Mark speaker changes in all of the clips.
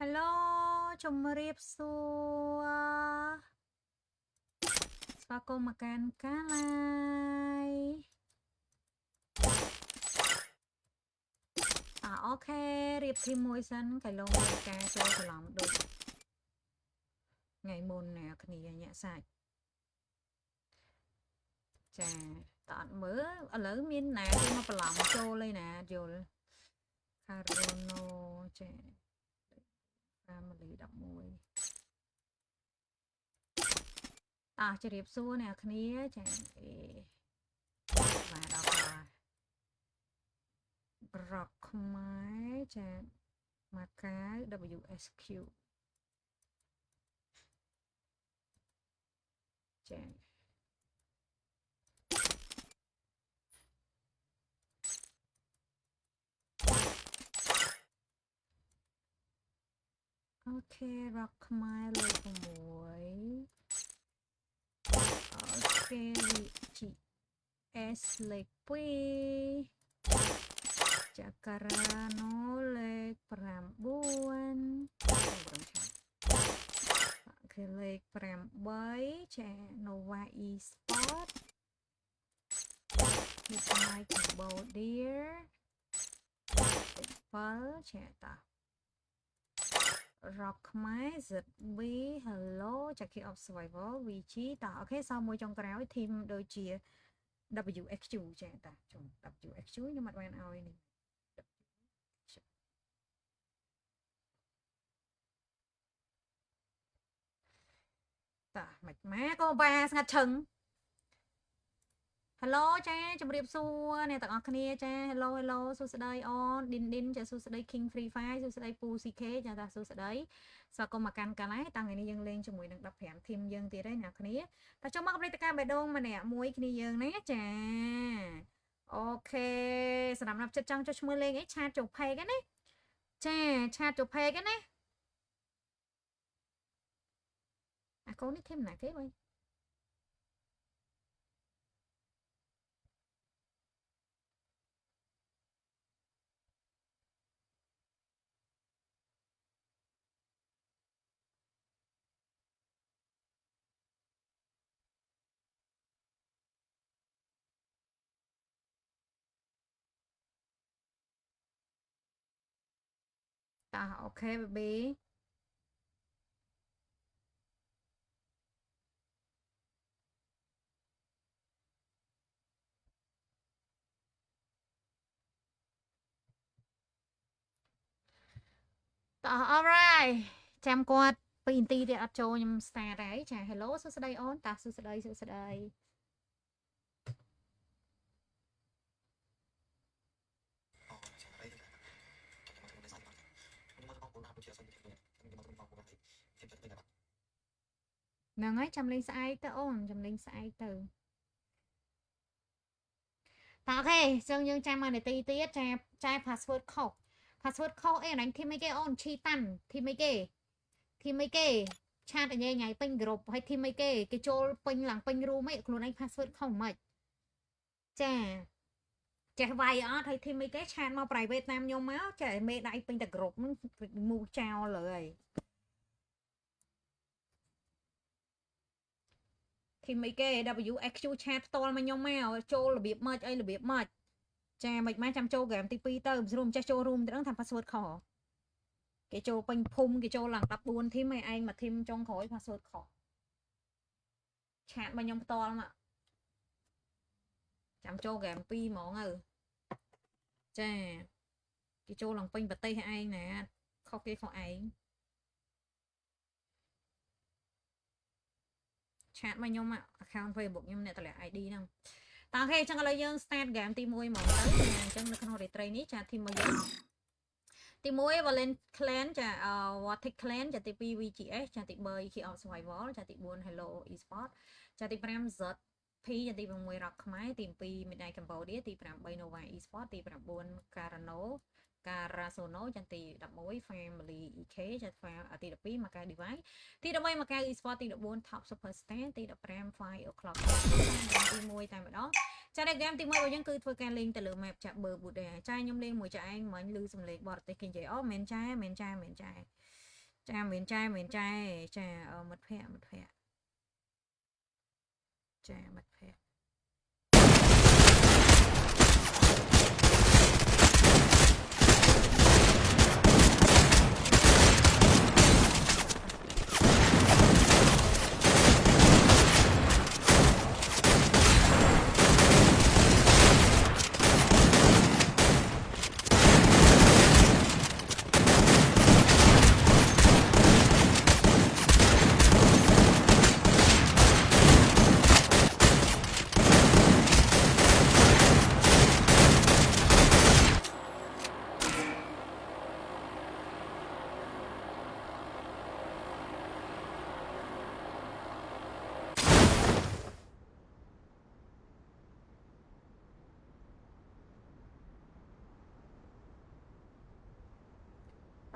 Speaker 1: Hello ជំរាបសួរស្វាគមន៍មកកាន់កាឡាយអូខេរៀបធីមមួយសិនកែឡងមានការចូលច្រឡំដូចថ្ងៃមុនណាគ្នាញាក់សាច់ចាតអត់មើលឥឡូវមានណាគេមកប្រឡំចូលឯណាយល់ Carono ចា Family 11ជម្រាបសួរអ្នកគ្នាចាបាទដល់ហើយប្រុកខ្មែរចាមកកាវ WSQ ចាអូខេរកខ្មែរលើក6អូខេ GS លេខ2ចក្រាណូលេខ9គឺលេខ8ចា Nova Esport នេះផ្នែក Cambodia 7ចាតារកខ្មែរ ZB Hello Jackie of Survival VG តាអូខេសល់មួយចុងក្រោយធីមដូចជា WXQ ចាតាចុង WXQ ខ្ញុំអត់បានឲ្យនេះតាមិនម៉ាកូបាស្ងាត់ឈឹង Hello ចាជំរាបសួរអ្នកទាំងអស់គ្នាចា Hello Hello សួស្តីអូន Din ចាសួស្តី King Free Fire សួស្តីពូ CK ចាតាសួស្តីស្វាគមន៍មកកាន់កាឡាយតាំងថ្ងៃនេះយើងលេងជាមួយនឹង15ធីមយើងទៀតហើយអ្នកគ្នាតែចុះមកព្រឹត្តិការណ៍បេះដូងម្នាក់មួយគ្នាយើងណាចាអូខេសម្រាប់ចិត្តចង់ចុះឈ្មោះលេងអីឆាតចុះផេកណាចាឆាតចុះផេកណាអាកូននេះធីមណាគេបើតាអូខេ baby តោះ alright ចាំគាត់2នាទីទៀតអត់ចូលខ្ញុំ start ហើយចា Hello សួស្តីអូនតាសួស្តីសួស្តីហ្នឹងហើយចាំលេងស្អែកទៅអូនចាំលេងស្អែកទៅតោះអូខេចឹងយើងចាំមួយនាទីទៀតចា password ខុស password ខុសអីអញធីមអីគេអូនឈីតាន់ធីមអីគេឆាតញ៉ៃញ៉ៃពេញក្រុមហើយធីមអីគេចូលពេញឡើងពេញរូមអីខ្លួនឯង password ខុសមិនចាចេះវាយអត់ហើយធីមអីគេឆាតមក private តាមខ្ញុំមកចេះមេដៃពេញតែក្រុមហ្នឹងមូចោលលើហើយធីមអីគេ WXQ ឆាតផ្ទាល់មកខ្ញុំមកចូលរបៀបម៉េចអីរបៀបម៉េចចាមិនម៉េចចាំចូលហ្គេមទី2ទៅស្រួលមិនចេះចូលរួមទៅដឹងថា password ខុសគេចូលពេញភូមិគេចូលឡើង14ធីមឯងមកធីមចុងក្រោយ password ខុសឆាតមកខ្ញុំផ្ទាល់មកចាំចូលហ្គេម2ហ្មងទៅចាគេចូលឡើងពេញប្រទេសឯងណាខុសគេខុសឯងឆាតមកខ្ញុំ account Facebook ខ្ញុំអ្នកតម្លាក់ ID ហ្នឹងតោះអូខេអញ្ចឹងឥឡូវយើង start game ទី1ហ្មងទៅអញ្ចឹងនៅក្នុង retry នេះចាធីមមកយើងទី1 Valent Clan ចា Vortex Clan ចាទី2 VGS ចាទី3 Key of Survival ចាទី4 Hello Esport ចាទី5 Z P ចាទី6 Rock ខ្មែរទី2 Midnight Cambodia ទី8 Nova Esport ទី9 Carano Carasono ចាទី11 Family EK ចាទី12 Macau Device ទី13 Macau Esport ទី14 Top Superstar ទី15 5 O'clock ទី1តែម្ដងចាในเกมទី1របស់យើងគឺធ្វើការលេងទៅលើ map ចាក់ Burwood ដែរចាខ្ញុំលេងមួយចាឯងមិញឮសំឡេងបរទេសគេនិយាយអូមែនចា ចាមានចែចាមិត្តភ័ក្តិចាមិត្តភ័ក្តិ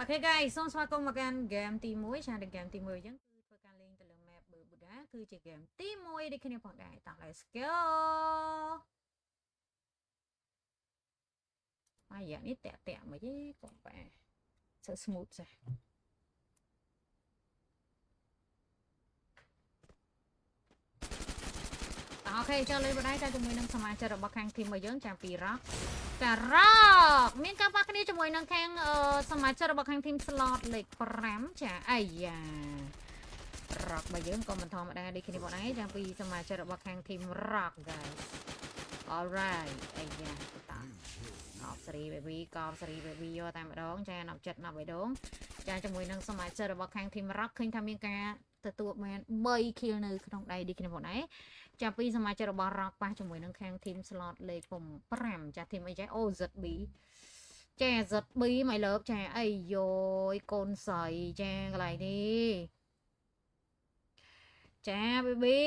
Speaker 1: អូខេ guys សូមស្វាគមន៍មកកាន់ game ទី1ចាដល់ game ទី1អញ្ចឹងគឺធ្វើការលេងទៅលើ map Bermuda គឺជា game ទី1ដូចគ្នាផងដែរតោះ let's go អាយ៉ានេះតាក់មកទេកុំបែសើ smooth ចាអូខេចូលលេងបណ្ដាតែជាមួយនឹងសមាជិករបស់ខាង team របស់យើងចាំពីរ៉ាតារ៉ាមានការប៉ះគ្នាជាមួយនឹងខាងសមាជិករបស់ខាង team slot លេខ5ចាអាយ៉ារ៉ាក់របស់យើងក៏មិនធម្មតាដូចគ្នាបងដែរចាំពីសមាជិករបស់ខាង team rock guys alright អាយ៉ាតាកោបសេរី baby កោបសេរី baby យកតែម្ដងចា10 7 10បេដងចាជាមួយនឹងសមាជិករបស់ខាង team rock ឃើញថាមានការទទួលបាន3 kill នៅក្នុងដៃដូចគ្នាបងដែរចាប់ពីសមាជិករបស់ rock ប៉ះជាមួយនឹងខាង team slot លេខ5ចា team អីចេះអូ ZB ចា ZB មកលើកចាអីយោយកូនស្រីចាកន្លែងនេះចា baby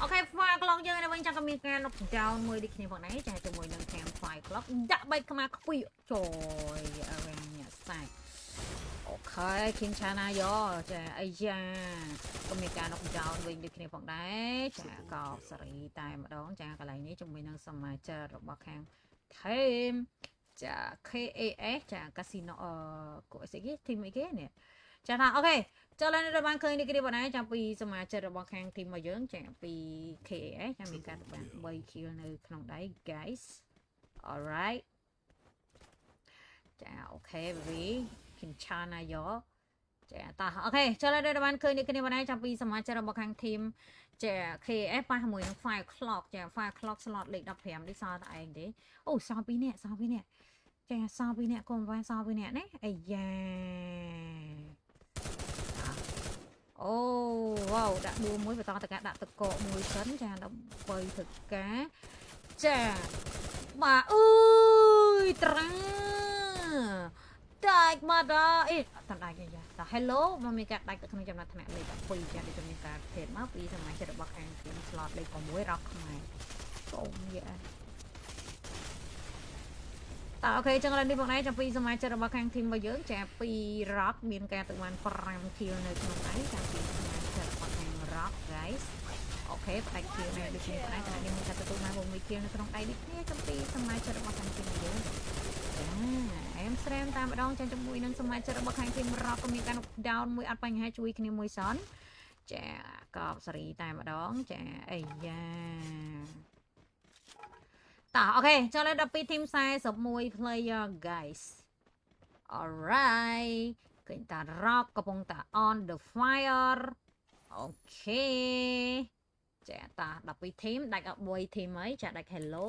Speaker 1: អូខេ fire clock យើងនៅវិញចាំក៏មានការ knock down មួយដូចគ្នាផងដែរចាជាមួយនឹងខាង fire clock ដាក់បែកខ្មាខ្វីជួយអរញ៉ាសាច់អូខេ King Chana យកចាអីយ៉ាក៏មានការ knock down វិញដូចគ្នាផងដែរចាក៏សេរីតែម្ដងចាកន្លែងនេះជាមួយនឹងសមាជិករបស់ខាង team ចា KAS ចា Casino កូអីស្អីគេ team អីគេនេះចាថាអូខេចូលឡើងនៅបានឃើញនេះគ្នាបងដែរចាំពីសមាជិករបស់ខាង team របស់យើងចាពី KAS ចាំមានការបាន3 kill នៅក្នុងដៃ guys alright ចាអូខេ baby Kinchana យកចាតោះអូខេចូលឡើងនៅបានឃើញនេះគ្នាបងដែរចាំពីសមាជិករបស់ខាង team ចា KAS ប៉ះមួយនឹង fire clock ចា fire clock slot លេខ15នេះសល់តែឯងទេអូសល់2នាក់ចាសល់2នាក់កុំវ៉ាសល់2នាក់ណាអាយ៉ាអូវ៉ាវដាក់ដួលមួយបន្តតកាដាក់ទឹកកកមួយសិនចាដើម្បីធ្វើការចាបាទអើយត្រាដាច់មកដល់អីតាមដាច់យ៉ាតា hello មកមានការដាច់ទៅក្នុងចំណាត់ថ្នាក់លេខ12ចាដូចមានការភេទមកពីសមាជិករបស់ខាង team slot លេខ6រកខ្មែរកុំយ៉ាតើអូខេចឹងឥឡូវនេះបងឯងចាំពីសមាជិករបស់ខាង team របស់យើងចាពី rock មានការទៅបាន5 kill នៅក្នុងដៃចាំពីសមាជិករបស់ខាង rock guys អូខេផ្ដាច់ kill នៅដូចនេះបងឯងតែនេះមានការទទួលបាន6 kill នៅក្នុងដៃដូចគ្នាចាំពីសមាជិករបស់ខាង team យើងចាអែមស្រែមតាមម្ដងចាជាមួយនឹងសមាជិករបស់ខាង team rock ក៏មានការ down មួយអត់បញ្ហាជួយគ្នាមួយសនចាកោបសេរីតែម្ដងចាអីយ៉ាតោះអូខេចូលដល់12 team 41 player guys alright ឃើញតា rock កំពុងតា on the fire អូខេចាតា12 team ដាច់អត់1 team ហើយចាដាច់ hello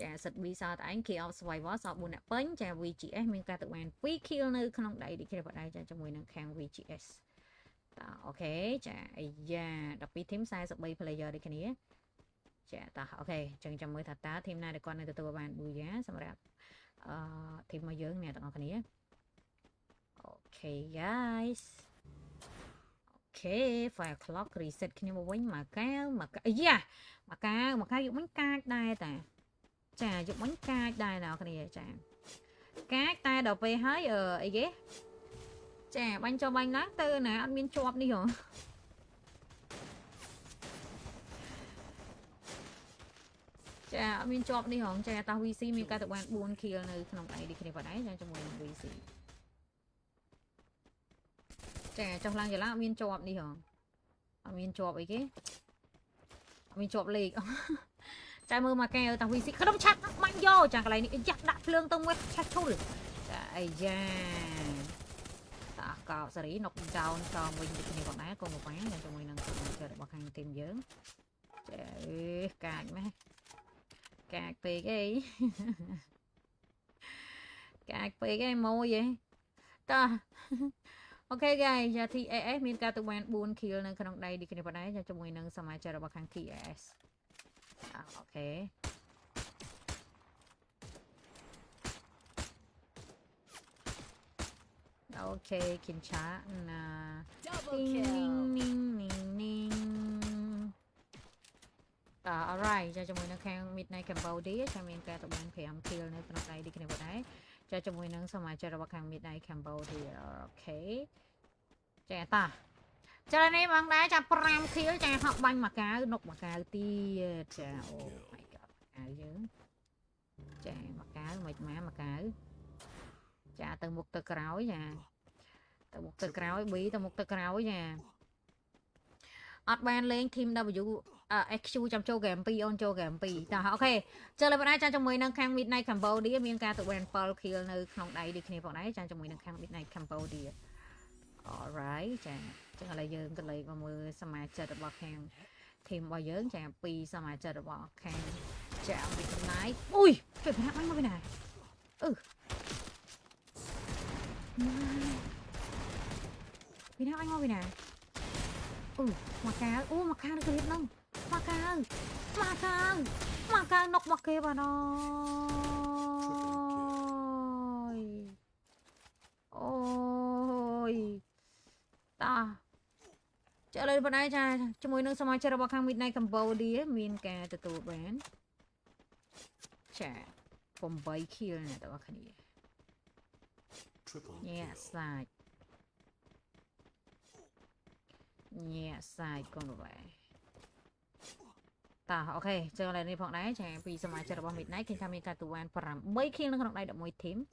Speaker 1: ចាសិត B សល់តែឯង Key of Survivor សល់4អ្នកពេញចា VGS មានការទៅបាន2 kill នៅក្នុងដៃដូចគ្នាបងដែរចាជាមួយនឹងខាង VGS តោះអូខេចាអាយ៉ា12 team 43 player ដូចគ្នាចាតោះអូខេចឹងចាំមើលថាតើធីមណាដែលគាត់នឹងទទួលបានប៊ូយ៉ាសម្រាប់ធីមរបស់យើងអ្នកទាំងអស់គ្នាអូខេ guys អូខេ fire clock reset គ្នាមកវិញមកកាអាយ៉ាមកកាយកមិញកាចដែរតាចាយកមិញកាចដែរអ្នកគ្នាចាកាចតែដល់ពេលហើយអីគេចាបាញ់ចុះបាញ់ឡើងទៅណាអត់មានជាប់នេះហ៎ចាអត់មានជាប់នេះហងចាតា VC មានការទៅបាន4 kill នៅក្នុងដៃដូចគ្នាបងដែរចាជាមួយនឹង VC Chà trong lăng giờ lá miên chọp đi hả miên chọp ấy cái miên chọp lì trái mưa mà kêu tao huy sĩ không chắc mạnh vô chẳng cái này chắc đặt lương tông quét chắc thôi ai da ta cào sari nọc down cho mình đi này còn nãy còn một bán cho mình năng chờ để bọc hàng tìm dướng cài mấy cài về cái cài về cái môi vậy ta ok guys giờ thì AS mình ca tụi bạn buồn kill nên không đây đi cái này vào đấy cho mình năng xong chờ để bọc hàng thì AS ok ok kín chá nè ninh alright cho mình nó khang midnight Cambodia cho mình ca tụi bạn phải làm kill nên trong đây đi cái này vào đấy cho mình năng xong chờ để bọc hàng midnight Cambodia ok trẻ ta cho nên em bằng đá cho pram kill cho họ banh mà cá nục mà cá tia chà oh my god cá dữ chà mà cá mệt má mà cá chà từ một tờ cáo nha từ một tờ cáo bí từ một tờ cáo nha ọt ban lên team W XU trong châu game P on châu game P ta ok chơi lại bọn ai cho mình năng khang midnight Cambodia miền ca tụi bạn Paul kill nơi không đây đi khi bọn ấy cho mình năng khang midnight Cambodia alright chà chắc là giờ cái này mà mưa sao mà chờ được bọc hàng thêm bao giờ chà pi sao mà chờ được bọc hàng chạm bị con lái ui trời phải bánh bên này vì nào anh ngồi bên này mà cá nó kịp lắm mà cá nọc mà kịp vào rồi ôi ta trở lại bên đây cho môi nâng xong rồi chơi bọc hàng midnight Cambodia miền ca từ tụ bán chả phòng bay kia này tao khani yeah side con vậy ta ok chơi lại đi phòng đấy chả vì xong rồi chơi bọc midnight khi tham gia tụ bán phần mấy khi nó còn đây được môi thím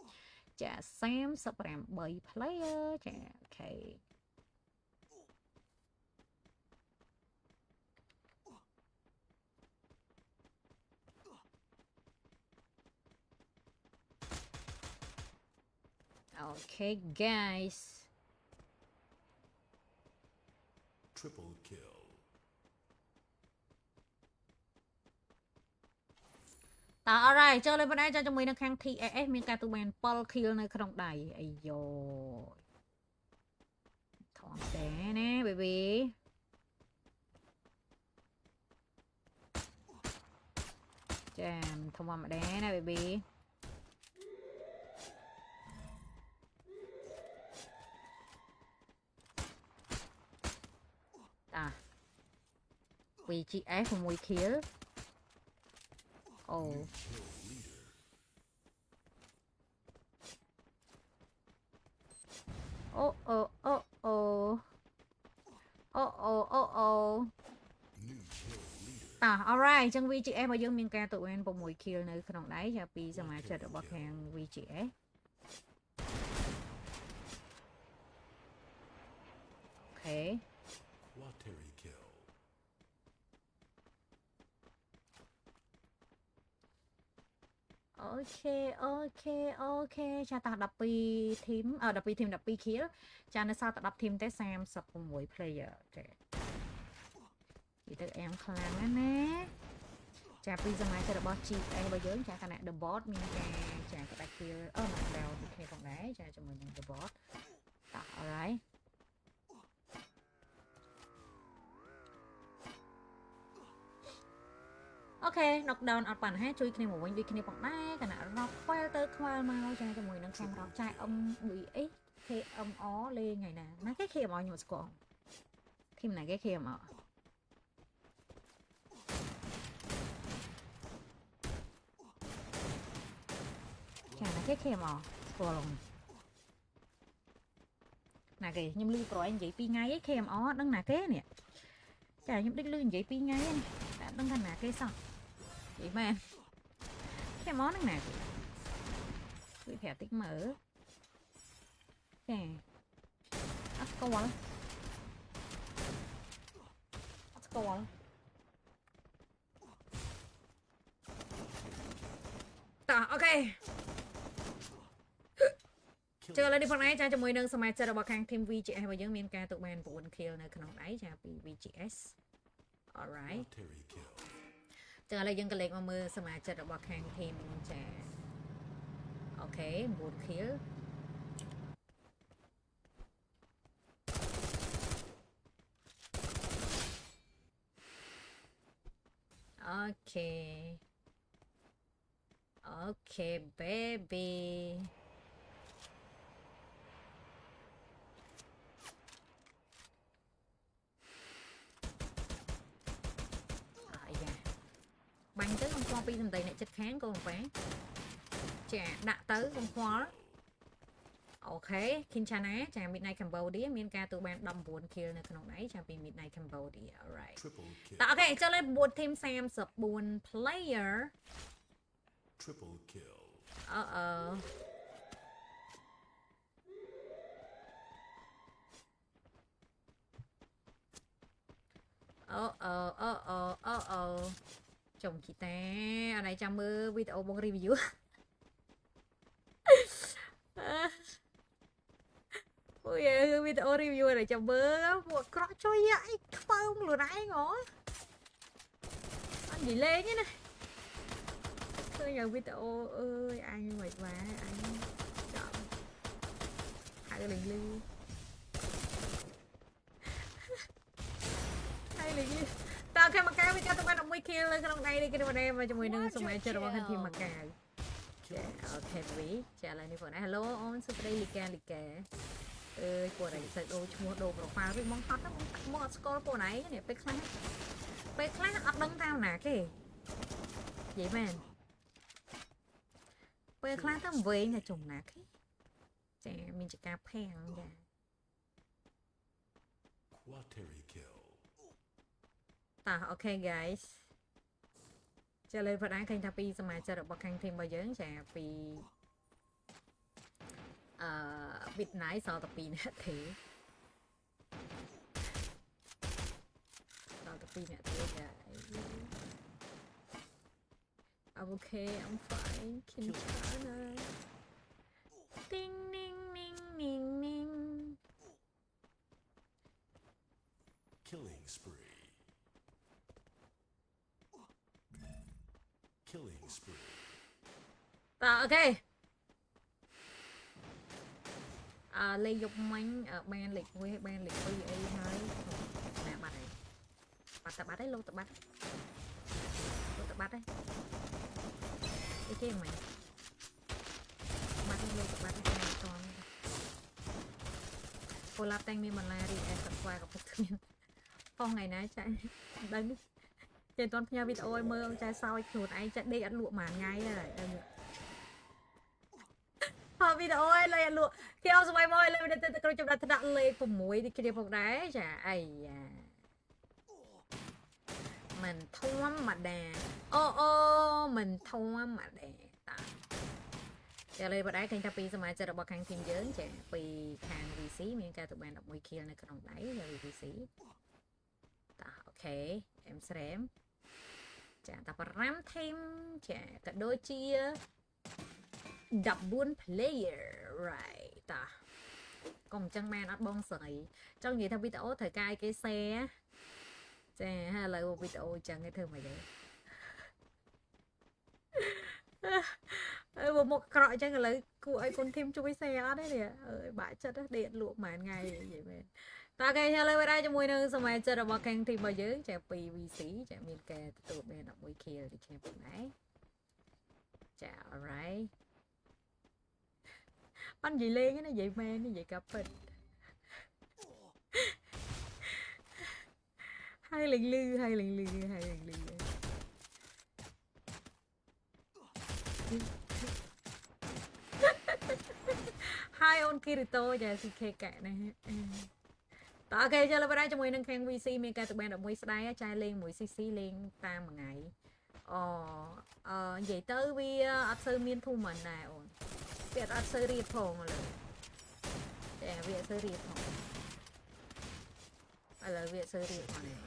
Speaker 1: chả xem sắp làm 7 player chả ok okay guys
Speaker 2: triple kill
Speaker 1: alright chơi lên bên đây cho mình nó khang thi AS miền ca tụi mình Paul kill nơi không đầy ai dồi thon đẻ nè baby chàm thông qua mà đẻ nè baby vì chị ấy không mùi kill alright trong vì chị em ở dương miền ca tụi em một mùi kill nơi không đấy cho pi ra mà chờ được bọc hàng vì chị ấy ok ok cha ta đập pi thím đập pi thím đập pi kia cha nó sao ta đập thím tới xem sập một player thì tụi em khăn á nè cha pi ra ngoài cho được boss chị em bây giờ cha cái này the boss mình cha cái đại kia mà đào đi theo phòng đấy cha cho mình the boss alright ok knockdown ở bàn hết chui kia một mình đi kia bằng đá cái nào nó quay tới khoa mau cho mùi nó xem đó trai ông bị ấy khi ông ó lên ngày nào nó cái kia mọi người còn thêm này cái kia mà chả là cái kia mà còn là cái nhưng lưu rồi anh vậy pi ngay cái em ó đang là cái nè chả nhưng đích lưu vậy pi ngay đã đang thành là cái sao vậy mà em cái món này nè bị thẻ tích mở nè ស្គាល់អត់ស្គាល់តោះអូខេជើលើនេះផងដែរចាជាមួយនឹងសមាជិករបស់ខាង team VGS របស់យើងមានការទុកបាន9 kill នៅក្នុងដៃចាពី VGS alright
Speaker 2: Quateri kill.
Speaker 1: ចឹងឥឡូវយើងក៏លេខមកមើលសមាជិករបស់ខាង team ចាអូខេ9 kill អូខេ Okay, baby. Yeah. Bánh tới con khoa pi thầm tây này chất kháng cô không phải. Chà, đã tới con khoa. Ok, Kinchana, chà Midnight Cambodia, miền ca tụ ban đâm 4 kill nơi khổng đấy, chà vì Midnight Cambodia, alright.
Speaker 2: Triple kill.
Speaker 1: Ok, cho lên 4 team Sam sập 4 player.
Speaker 2: Triple kill.
Speaker 1: Uh-oh. Uh-oh. Chồng chị ta, ở đây chăm mơ video bông review. Ôi video review này chăm mơ một crop cho vậy, không luôn ai ngó. Anh bị lên nhé này. Tôi nhận video ơi anh mệt quá anh chọn hai cái linh lưu hai linh lưu tao khi mà cao với các tụi bạn đọc 10 kill lên trong đây đi cái này mà cho mười nâng xong mày chơi được bằng team mà cao ok quý trả lời đi phần này hello on super đây lika ơi của này sẽ mua đồ profile với món hot đó món score của này này pe class up đăng tao nè cái vậy mà bây giờ tao về nhà chồng nạc ấy chà mình chỉ cà phê không dạ
Speaker 2: Quateri kill.
Speaker 1: Ok guys cho lên phần án kênh Tapi xong mà cho được bậc khăn thêm bao giờ chà vì Việt nãy sau Tapi nè thế sau Tapi nè thế guys I'm okay, I'm fine. Kinshana. Ding, ding, ding, ding, ding.
Speaker 2: Killing spree. Killing spree.
Speaker 1: Ok. Lấy dục mánh ban lịch với ban lịch với ấy hơi. Nè bắt này. Bắt đấy, lô tập bắt. Lô tập bắt đấy. Cái chơi mày bắt lên bắt lên con cô lạp tanh mi mà la đi em tập qua gặp một thứ phong ngày nãy chạy đánh trên toàn nhà video ơi mơ ông trai sau chuột anh chạy đi ăn lụa màn ngay rồi video ơi lấy ăn lụa khi ông xoay môi lên đây tôi chụp đặt đặt lên cùng muối đi kia phục đá chả ai à mình thua mà đè mình thua mà đè cho lên bật đáy kênh Tapi xong mà cho được bậc khăn thêm giới trẻ vì hàng VC miền ca tụi bạn đọc 10 kill này còn đáy là vì VC ok em xem chả tập rám thêm chả cả đôi chia đập buôn player right ta còn chân man ở bông sợi trong gì theo video thời cai cái xe chà hay là một video chẳng cái thứ mà vậy một cọ chẳng là cụ ấy còn thêm cho cái xe đấy nè bãi chất đó điện luộc màn ngày vậy mà ta kể theo lời đây cho mùi nâng xong rồi chơi được bao kênh thì bao giờ chả PVC chả miền kè tụi bên đọc mùi kia thì chém phần đấy chả alright anh gì lên cái nó vậy man nó vậy cặp bình hai lần lư hai on Kirito và CK cả này ok cho là đây cho mùi nâng khen VC mình ca tụi bạn đọc mùi slide trai lên mùi CC lên ta một ngày vậy tới vì áp sư miên thu mình nè việc áp sư riêng phòng rồi việc áp sư riêng phòng ឥឡូវវាសើរៀបមកនេះ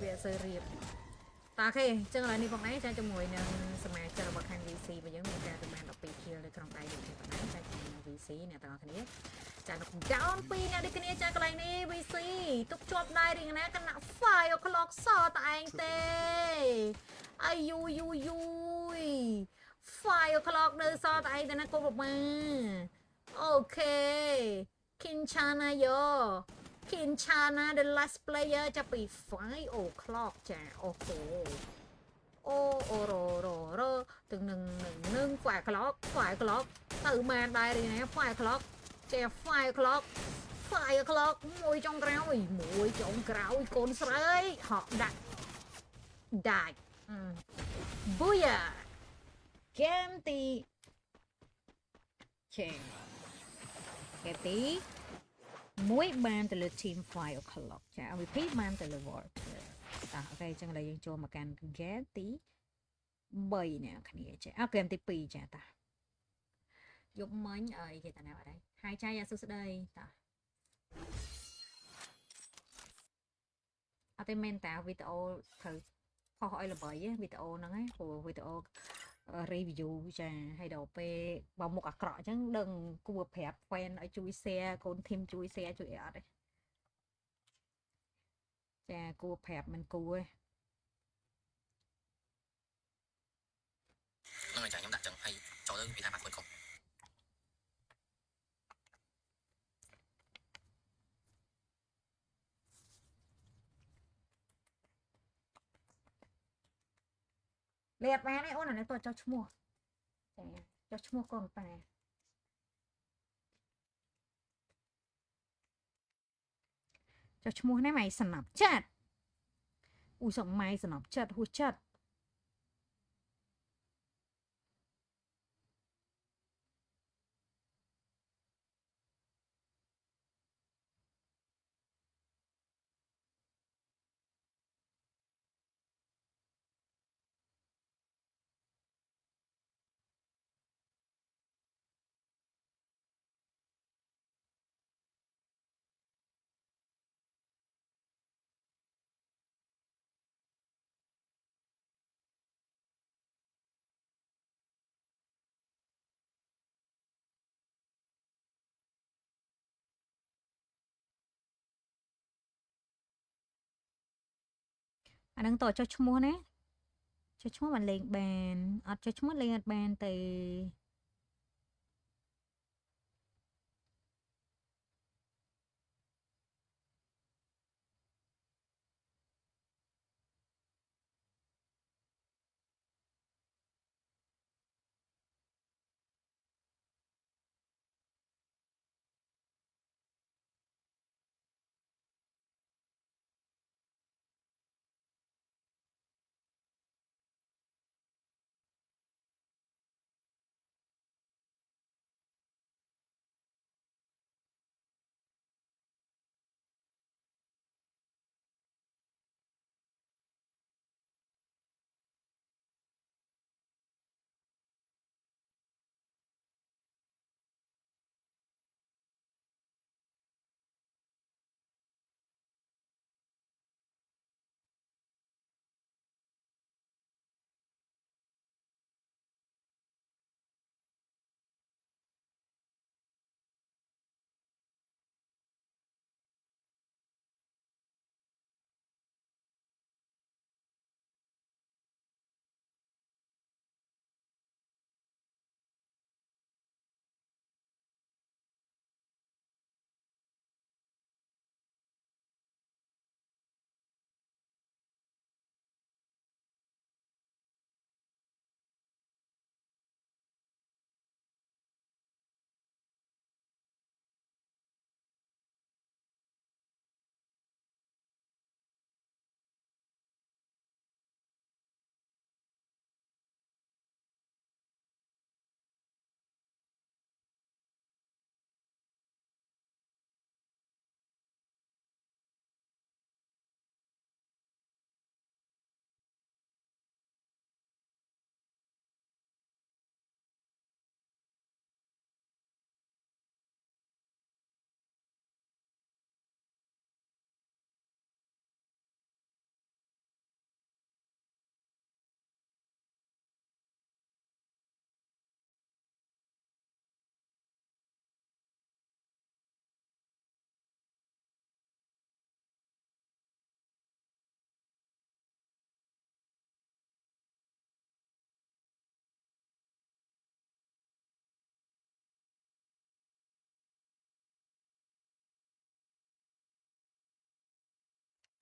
Speaker 1: វាសើរៀបតើអូខេអញ្ចឹងឥឡូវនេះបងឯងចាជាមួយនឹងសមាជិករបស់ខាង VC របស់យើងមានការប្រមាណ12 kill នៅក្នុងដៃយើងទេបងឯងចាជាមួយនឹង VC អ្នកទាំងអស់គ្នាចានៅដោន2អ្នកដូចគ្នាចាកន្លែងនេះ VC ទុកជាប់ដៃរៀងណាគណៈ 5 o'clock សតឯងទេអាយយ5 o'clock នៅសតឯងទេណាកូនប្រមាអូខេ Kinchana yo Kinchana the last player ចាប់ពី5 o'clock ចាអូខេអូរទាំងនឹង5 o'clock ទៅបានដែររីណា5 o'clock ចេះ5 o'clock 5 o'clock មួយចុងក្រោយកូនស្រីហក់ដាក់ដាច់ប៊ូយ៉ាហ្គេមទីចេងគេទីមួយបានទៅលើ team 5 o'clock ចា MVP បានទៅលើ World អូខេអញ្ចឹងឥឡូវយើងចូលមកកាន់ game ទី3អ្នកគ្នាចា game ទី2ចាតាយប់មិញអីគេតាណាអត់ហើយហាយចាយសួស្ដីតាអត់ទេមែនតាវីដេអូត្រូវខុសឲ្យល្បីវីដេអូហ្នឹងឯងព្រោះវីដេអូ review ចាហើយដល់ពេលបើមុខអាក្រក់អញ្ចឹងដឹងគួរប្រាប់ fan ឲ្យជួយ share កូន team ជួយ share ជួយអត់ទេចាគួរប្រាប់មិនគួរទេ
Speaker 3: ហ្នឹងហើយចាខ្ញុំដាក់ចឹងហើយចូលទៅវាថាបាត់ខ្លួនខុស
Speaker 1: លេបបានឯអូនអានេះតើចោះឈ្មោះចាចោះឈ្មោះកូនប៉ាចុះឈ្មោះនេះម៉ៃសំណាប់ចិត្តអូយសម័យសំណាប់ចិត្តហួសចិត្តអានឹងតើចុះឈ្មោះណាចុះឈ្មោះមិនលេងបានអត់ចុះឈ្មោះលេងអត់បានទេ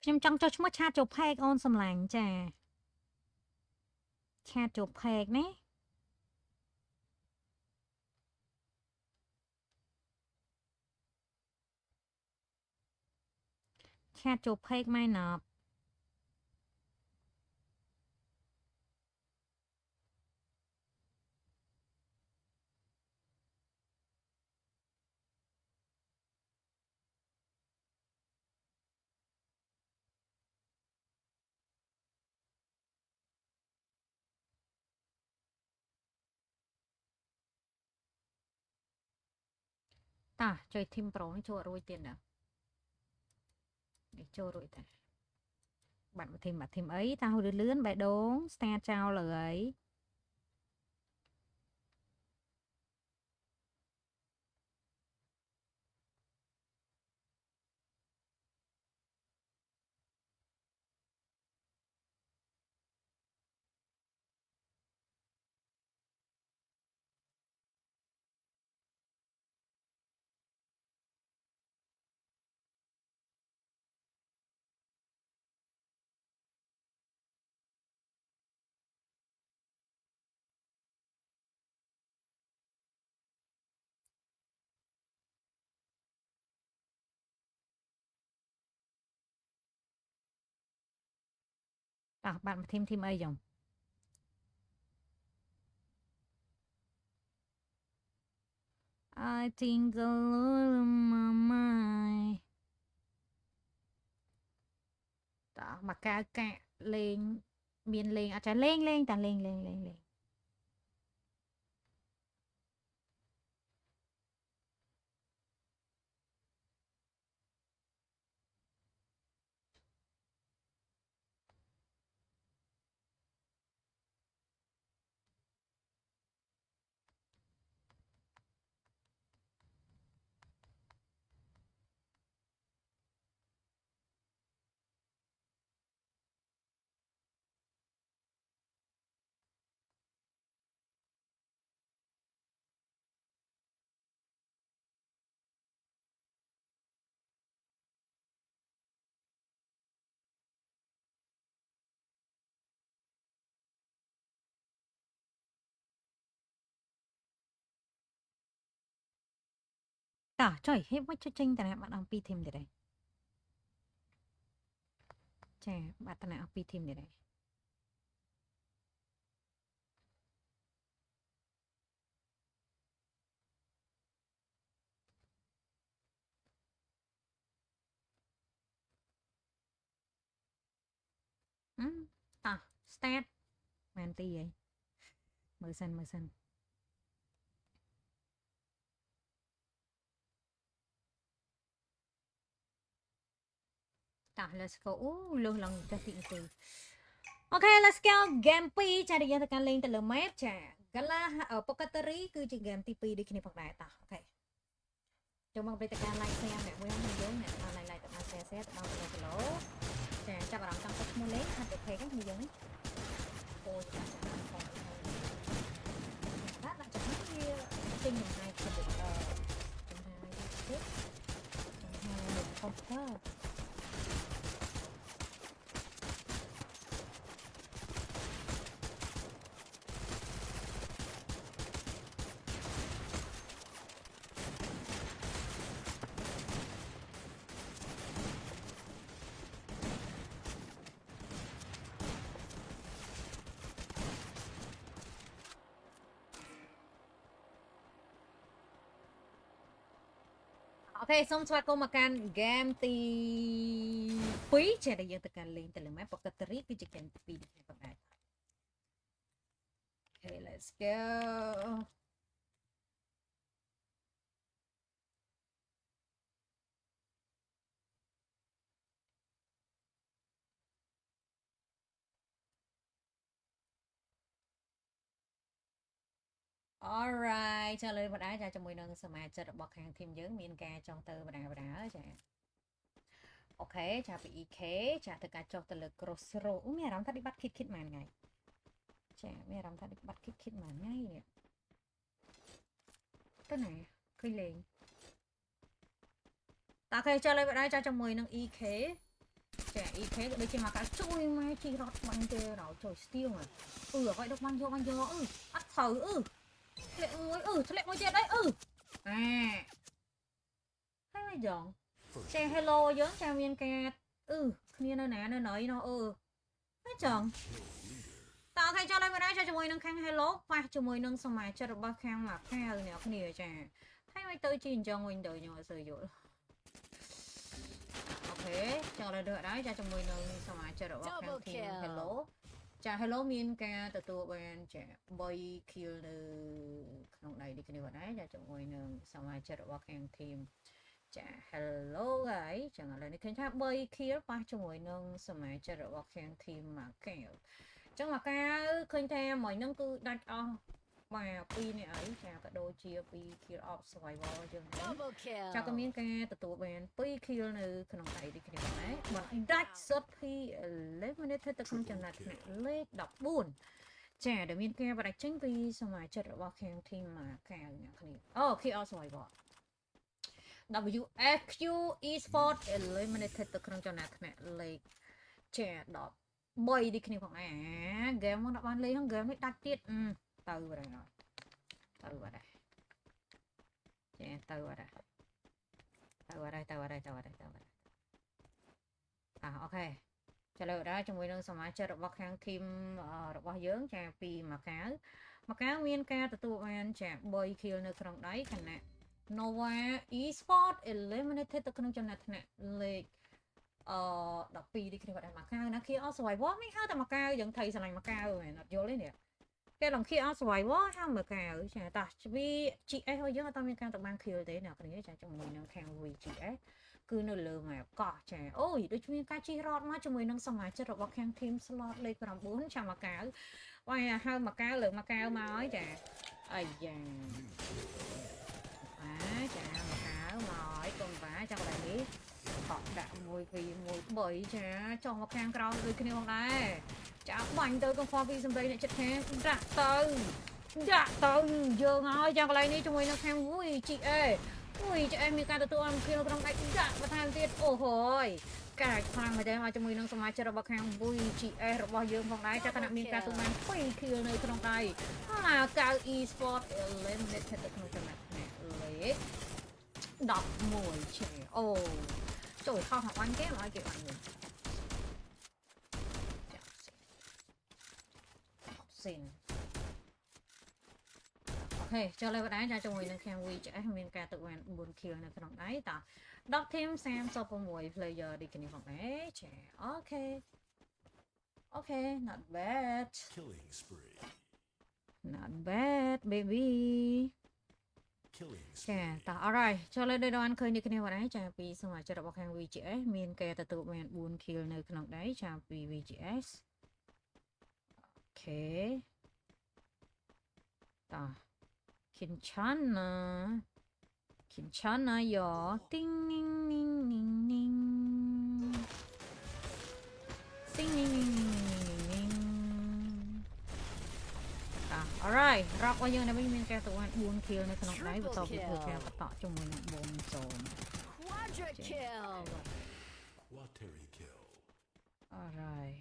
Speaker 1: ខ្ញុំចង់ចុះឈ្មោះឆាតជប់ផែកអូនសំឡាញ់ចាឆាតជប់ផែកណាឆាតជប់ផែកម៉ែណប់តាជួយធីមប្រូនេះចូលរួយទៀតណានេះចូលរួយតាបាត់មកធីមអីតាលឿនបេះដូងស្តាចោលលើអីតាបាត់មកធីមអីចឹងI think a lot of my mind តាមកកៅកាក់លេងមានលេងអត់ចាលេងតាលេងតាចុយហេបមកចុចចេញតាបាត់អង្គ2ធីមទៀតហើយចាបាត់តាអង្គ2ធីមទៀតហើយតា start មែនទីហើយមើលសិនតា let's go អូលើសឡើងតែ2នាទីអូខេ let's go game 2ចាដែលយើងទៅកាន់លេងទៅលើ map ចា Gala Pocateri គឺជា game ទី2ដូចគ្នាផងដែរតាអូខេចូលមកព្រឹត្តិការណ៍ like share អ្នកវិញយើងអ្នកបាន like ទៅបាន share ទៅបាន follow ចាចាប់អារម្មណ៍ចង់ទៅឈ្មោះលេងហាត់ទៅ page ហ្នឹងយើងនេះអូចាដាក់ចាំវាចេញមកឲ្យទៅចំហាយទៀតខំទៅអូខេសូមស្វាគមន៍មកកាន់ game ទី2ចាដែលយើងទៅកាន់លេងទៅលើ map Pocateri គឺជា game ទី2នេះផងដែរអូខេ let's go alright ចាលើបណ្ដាចាជាមួយនឹងសមាជិករបស់ខាងធីមយើងមានការចង់ទៅបណ្ដាចាអូខេចាពី EK ចាទៅការចុះទៅលើ Crossroad មានអារម្មណ៍ថាឌីបាត់ kit ម៉ានថ្ងៃចាមានអារម្មណ៍ថាឌីបាត់ kit ម៉ានថ្ងៃនេះទៅណាឃើញលេងតើគេចុះលើបណ្ដាចាជាមួយនឹង EK ចា EK ក៏ដូចជាមកកាជួយម៉ែជីរត់បាញ់ទេរោចូលស្ទៀងអ្វីដល់បាញ់យកអត់ត្រូវធ្លាក់មួយធ្លាក់មួយទៀតអីហើយយ៉ង
Speaker 2: First
Speaker 1: ចា hello យើងចាមានការគ្នានៅណានៅណយនោះហើយចឹង តើគេចូលឲ្យមិនដែរជាមួយនឹងខាង hello ប៉ះជាមួយនឹងសមាជិករបស់ខាងមកខាវអ្នកគ្នាចាហើយមិនទៅជាអញ្ចឹងវិញទៅខ្ញុំអត់សូវយល់អូខេចូលឲ្យដល់ដែរចាជាមួយនឹងសមាជិករបស់ខាង team hello ចា hello មានការទទួលបានចា3 kill នៅក្នុងដៃនេះគ្នាដែរចាជាមួយនឹងសមាជិករបស់ខាង team ចា hello ហើយចឹងឥឡូវនេះឃើញថា3 kill ប៉ះជាមួយនឹងសមាជិករបស់ខាង team មកខាវចឹងមកកាឃើញថាមួយហ្នឹងគឺដាច់អស់បាទ2នេះអីចាក៏ដូចជា2 kill of survival យើងចាក៏មានការទទួលបាន2 kill នៅក្នុងដៃនេះគ្នាដែរបាទដាច់សុទ្ធពី eliminated ទៅក្នុងចំណែកថ្នាក់លេខ14ចាដែលមានការបដិចេញពីសមាជិករបស់ខាង team មកកាអ្នកគ្នាអូ kill of survival WFQ Esports eliminated ទៅក្នុងចំណែកថ្នាក់លេខចា10 3នេះគ្នាផងដែរហ្គេមមកដាក់បានលេងហ្នឹងហ្គេមនេះដាច់ទៀតទៅបាត់ហើយចាទៅបាត់ហើយអូខេចាលើដែរជាមួយនឹងសមាជិករបស់ខាង team របស់យើងចាពីមកកាវមានការទទួលបានចា3 kill នៅក្នុងដៃខណៈ Nova Esports eliminated ទៅក្នុងចំណែកថ្នាក់លេខ12នេះគ្នាគាត់មកកាវណា Key of Survival មិនហៅតែមកកាវយើងថៃឆ្លាញ់មកកាវមែនអត់យល់ទេនេះគេឡង Key of Survival ហៅមកកាវចាតាពី GS របស់យើងអត់មានការទៅបាន kill ទេអ្នកគ្នាចាជាមួយនឹងខាង VGS គឺនៅលើ map កោះចាអូយដូចមានការជិះរត់មកជាមួយនឹងសមាជិករបស់ខាង team slot លេខ9ចាំមកកាវហើយហៅមកកាវលើមកកាវមកហើយចាអាយ៉ាចាមកកាវមកហើយកុំបាចាំកន្លែងនេះបកដាក់1 2 1 3ចាចុះមកខាងក្រោមដូចគ្នាផងដែរចាបាញ់ទៅកុំខ្វល់ពីសម្ដីអ្នកចិត្តខាងដាក់ទៅយើងហើយចាំកន្លែងនេះជាមួយនឹងខាង VGA មានការទទួលអំពីក្នុងដៃដាក់បន្ថែមទៀតអូហយកាចខ្លាំងមែនទេមកជាមួយនឹងសមាជិករបស់ខាង VGS របស់យើងផងដែរចាគណៈមានការទទួលបាន2 kill នៅក្នុងដៃមកកៅ Esports eliminated ទៅក្នុងចំណែកលេខ11ជាអូចូលខោមកបាញ់គេមកឲ្យគេបាញ់វិញចាសិនអូខេចូលលេបដែរចាជាមួយនឹងខាង VGS មានការទទួលបាន4 kill នៅក្នុងដៃត10 team 36 player ដូចគ្នាផងដែរចាអូខេ not bad
Speaker 2: Killing spree.
Speaker 1: not bad baby
Speaker 2: Killing
Speaker 1: ចា
Speaker 2: spree.
Speaker 1: តោះ alright ចូលលេដូចបានឃើញនេះគ្នាបងដែរចាពីសមាជិករបស់ខាង VGS មានការទទួលបាន4 kill នៅក្នុងដៃចាពី VGS អូខេតោះ Kinchana yo ting ning ning ning ning ting ning ning ning ning alright រករបស់យើងនេះមានការទទួលបាន4 kill នៅក្នុងដៃបន្ទាប់ពីធ្វើការបន្តជាមួយនឹងបងសូម
Speaker 4: Quadra kill.
Speaker 2: Quateri kill.
Speaker 1: alright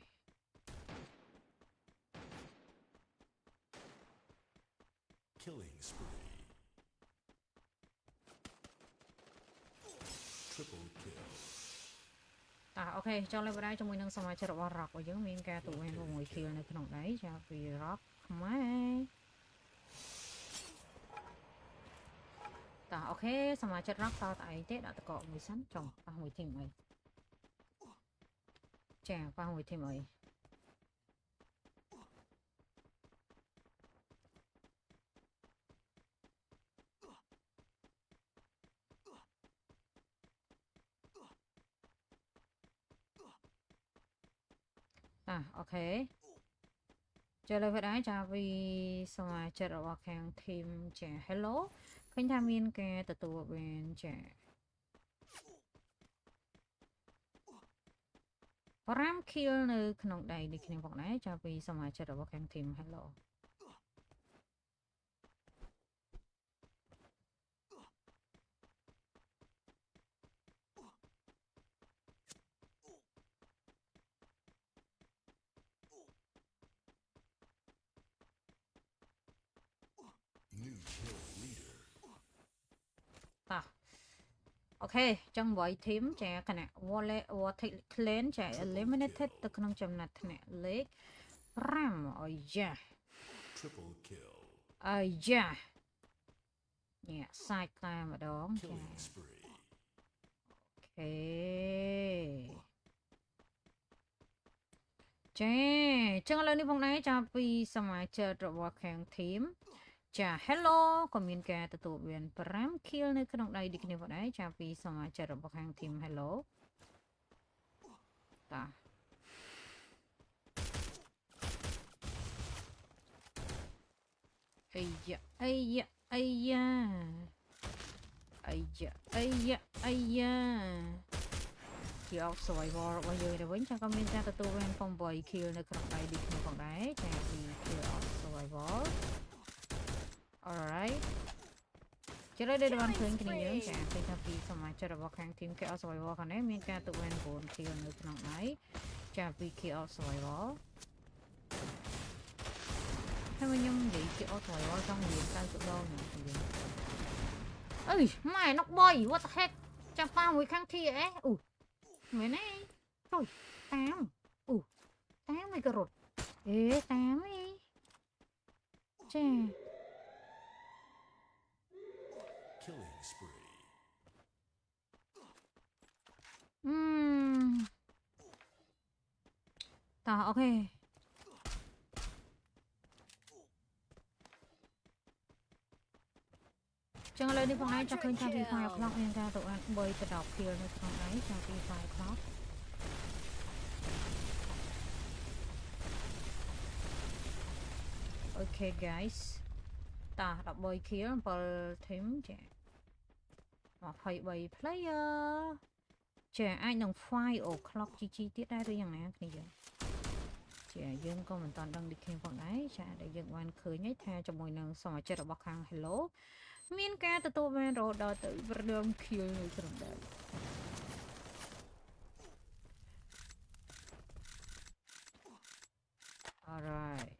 Speaker 2: Killing spree. Triple kill.
Speaker 1: តោះអូខេចូលលេបដែរជាមួយនឹងសមាជិករបស់ Rock របស់យើងមានការទទួលបាន6 kill នៅក្នុងដៃចាពី Rock ខ្មែរតោះអូខេសមាជិក Rock តើតែឯងទេដាក់តកមួយសិនចុះប៉ះមួយ team អីចាប៉ះមួយ team អីអូខេចូលលេបដែរចាពីសមាជិករបស់ខាង team ចា hello ឃើញថាមានការទទួលបានចា5 kill នៅក្នុងដៃនេះគ្នាផងដែរចាពីសមាជិករបស់ខាង team hello អូខេចឹង8 team ចាគណៈ Vortex Clan ចា eliminated ទៅក្នុងចំណាត់ថ្នាក់លេខ5អាយ៉ា
Speaker 2: Triple kill.
Speaker 1: អាយ៉ាញ៉ាសាច់តែម្ដងចា
Speaker 2: Killing spree.
Speaker 1: អូខេចាចឹងឥឡូវនេះផងដែរចាពីសមាជិករបស់ខាង team ចា hello ក៏មានការទទួលបាន5 kill នៅក្នុងដៃដូចគ្នាផងដែរចាពីសមាជិករបស់ខាង team hello តាអាយ៉ាអាយ៉ាអាយ៉ាអាយ៉ាអាយ៉ាអាយ៉ាជា survivor របស់យើងទៅវិញចាក៏មានការទទួលបាន8 kill នៅក្នុងដៃដូចគ្នាផងដែរចាពី kill of survivor alright ជិះលើដែលបានឃើញគ្នាយើងចាពេលថាពីសមាជិករបស់ខាង team KO Survivor ខាងនេះមានការទទួលបាន9 kill នៅក្នុងដៃចាពី KO Survivor ហើយខ្ញុំនិយាយ KO Survivor ចង់និយាយ90ដងណាយើងអើយម៉ែណុកបុយ what the heck ចាំប៉ាមួយខាង TS អូមែនទេចុយតាមអូតាមមិនក៏រត់អេតាមអីចា
Speaker 2: Killing spree.
Speaker 1: តោះអូខេចឹងឥឡូវនេះផងឯងចង់ឃើញថាពី 5 o'clock មានការទៅបាន3ទៅ10 kill នៅក្នុងដៃចាំពី 5 o'clock Okay guys តោះ13 kill 7 team ចា23 player ចាអាចនឹង 5 o'clock GG ទៀតដែរឬយ៉ាងណាគ្នាយើងចាយើងក៏មិនតាន់ដឹងដូចគ្នាផងដែរចាដែលយើងបានឃើញថាជាមួយនឹងសមាជិករបស់ខាង Hello មានការទទួលបានរហូតដល់ទៅ5 kill នៅក្នុងដែរ Alright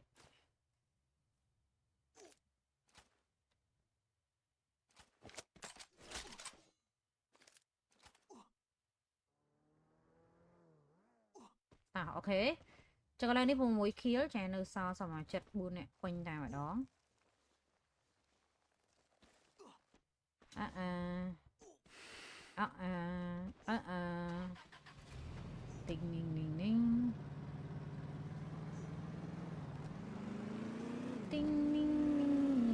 Speaker 1: អូខេចឹងឥឡូវនេះ6 kill ចានៅសល់សមាជិក4នាក់ពេញតែម្ដងទិញនីងនីងនីងទិញនីងនីងនីង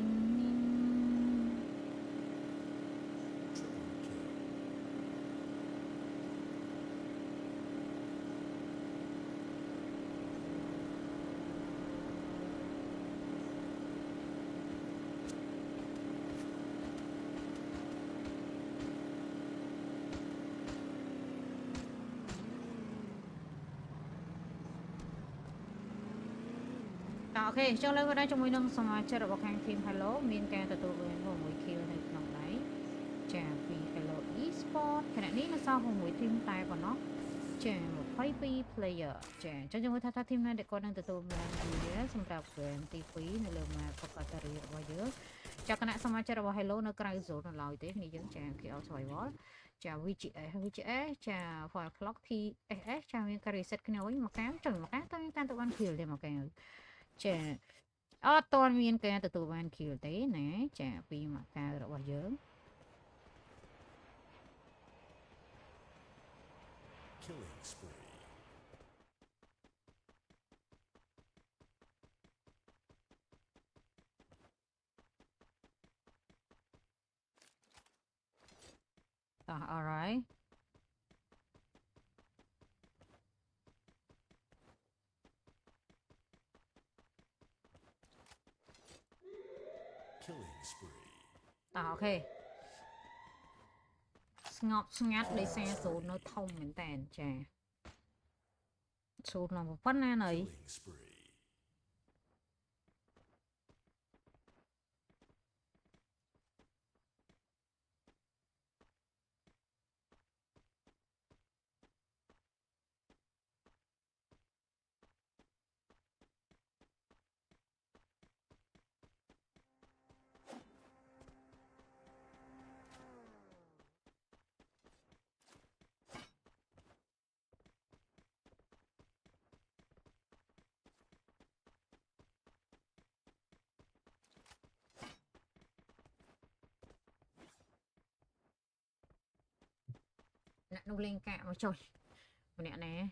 Speaker 1: អូខេចុះលើក៏ដែរជាមួយនឹងសមាជិករបស់ខាង team Hello មានការទទួលបាន6 kill នៅក្នុងដៃចាពី Hello Esport ខណៈនេះនៅសល់6 team តែប៉ុណ្ណោះចា22 player ចាអញ្ចឹងយើងមើលថា team ណាដែលគាត់នឹងទទួលបានវាសម្រាប់ game ទី2នៅលើ map Pokatari របស់យើងចាគណៈសមាជិករបស់ Hello នៅក្រៅ zone នៅឡើយទេគ្នាយើងចា KO Survival ចា VGS ចា 5 o'clock TSS ចាមានការ reset គ្នាវិញមកកាមចុះមកកាមតើមានការទៅបាន kill ទេមកកាមចាអត់ទាន់មានការទទួលបាន kill ទេណាចាពីមកកាវរបស់យើង
Speaker 2: Killing spree.
Speaker 1: តោះ alright
Speaker 2: Killing spree.
Speaker 1: តោះអូខេស្ងប់ស្ងាត់ដោយសារសូននៅធំមែនតើចាសូននៅប៉ុណ្ណាណី
Speaker 2: Killing spree.
Speaker 1: nó lên cạ mà trời nè nè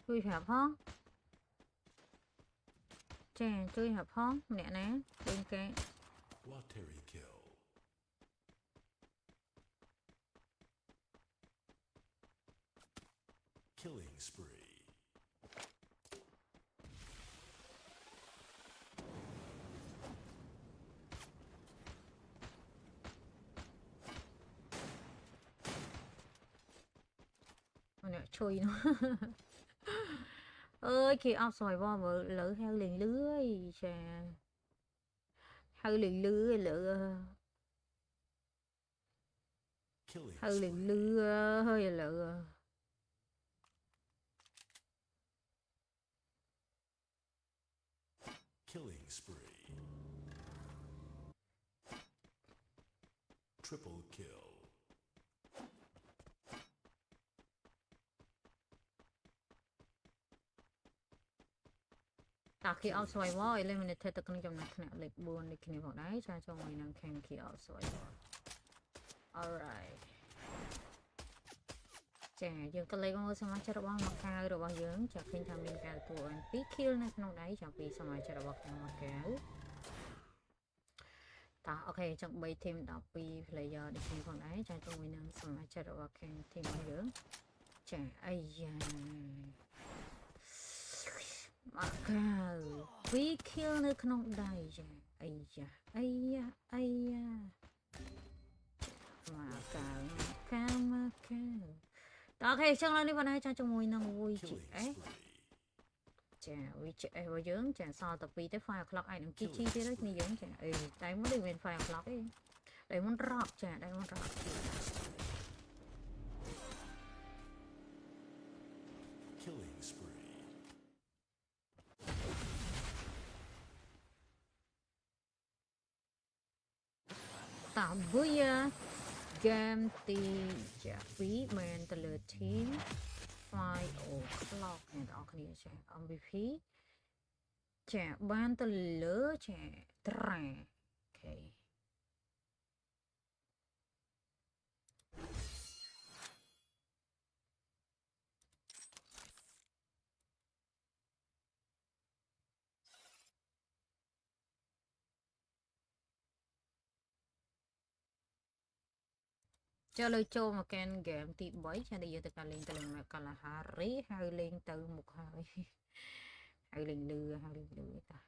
Speaker 1: chui hả phong chè chui hả phong nè nè lên cạ
Speaker 2: Quateri kill. Killing spree.
Speaker 1: nè chui nó ơi khi ao sòi vo vợ lỡ heo liền lưới chè heo liền lưới lỡ
Speaker 2: Killing
Speaker 1: heo liền
Speaker 2: spree.
Speaker 1: lưới hơi lỡ
Speaker 2: Killing spree. Triple kill.
Speaker 1: ta khi ao sòi vo lên mình thấy ta cần trong này nè lịch buồn lịch này vào đấy cho mình năng khen khi ao sòi vo alright ចាយើងក៏លេខមកសមាជិករបស់មកកៅរបស់យើងចាឃើញថាមានការទទួលបាន2 kill នៅក្នុងដៃចាំពីសមាជិករបស់ខ្ញុំមកកៅតោះអូខេចង់3 team 12 player ដូចគ្នាផងដែរចាជាមួយនឹងសមាជិករបស់ team របស់យើងចាអីយ៉ាមកកៅ2 kill នៅក្នុងដៃចាអីយ៉ាអីយ៉ាអីយ៉ាមកកៅមកកៅ ok chẳng là đi vào đây cho trong mùi năng vui chị
Speaker 2: Killing
Speaker 1: ấy
Speaker 2: spree.
Speaker 1: chà vui chị ấy vào dưỡng chà so tập vì tới 5 o'clock ai đừng chi chi tới đấy như dưỡng chà đây muốn đi bên 5 o'clock ấy đây muốn rọt chà đây muốn rọt
Speaker 2: Killing spree.
Speaker 1: tạo vui game thì chà phí men từ lượt team 5 o'clock này đó cái này chà MVP chà ban từ lứa chà trà ok ចូលលើចូលមកកាន់ game ទី3ចាដែលយើងទៅការលេងទៅលេងមកកាលាហារីហើយលេងទៅមុខហើយហើយលេងលឺហើយលេងលឺតា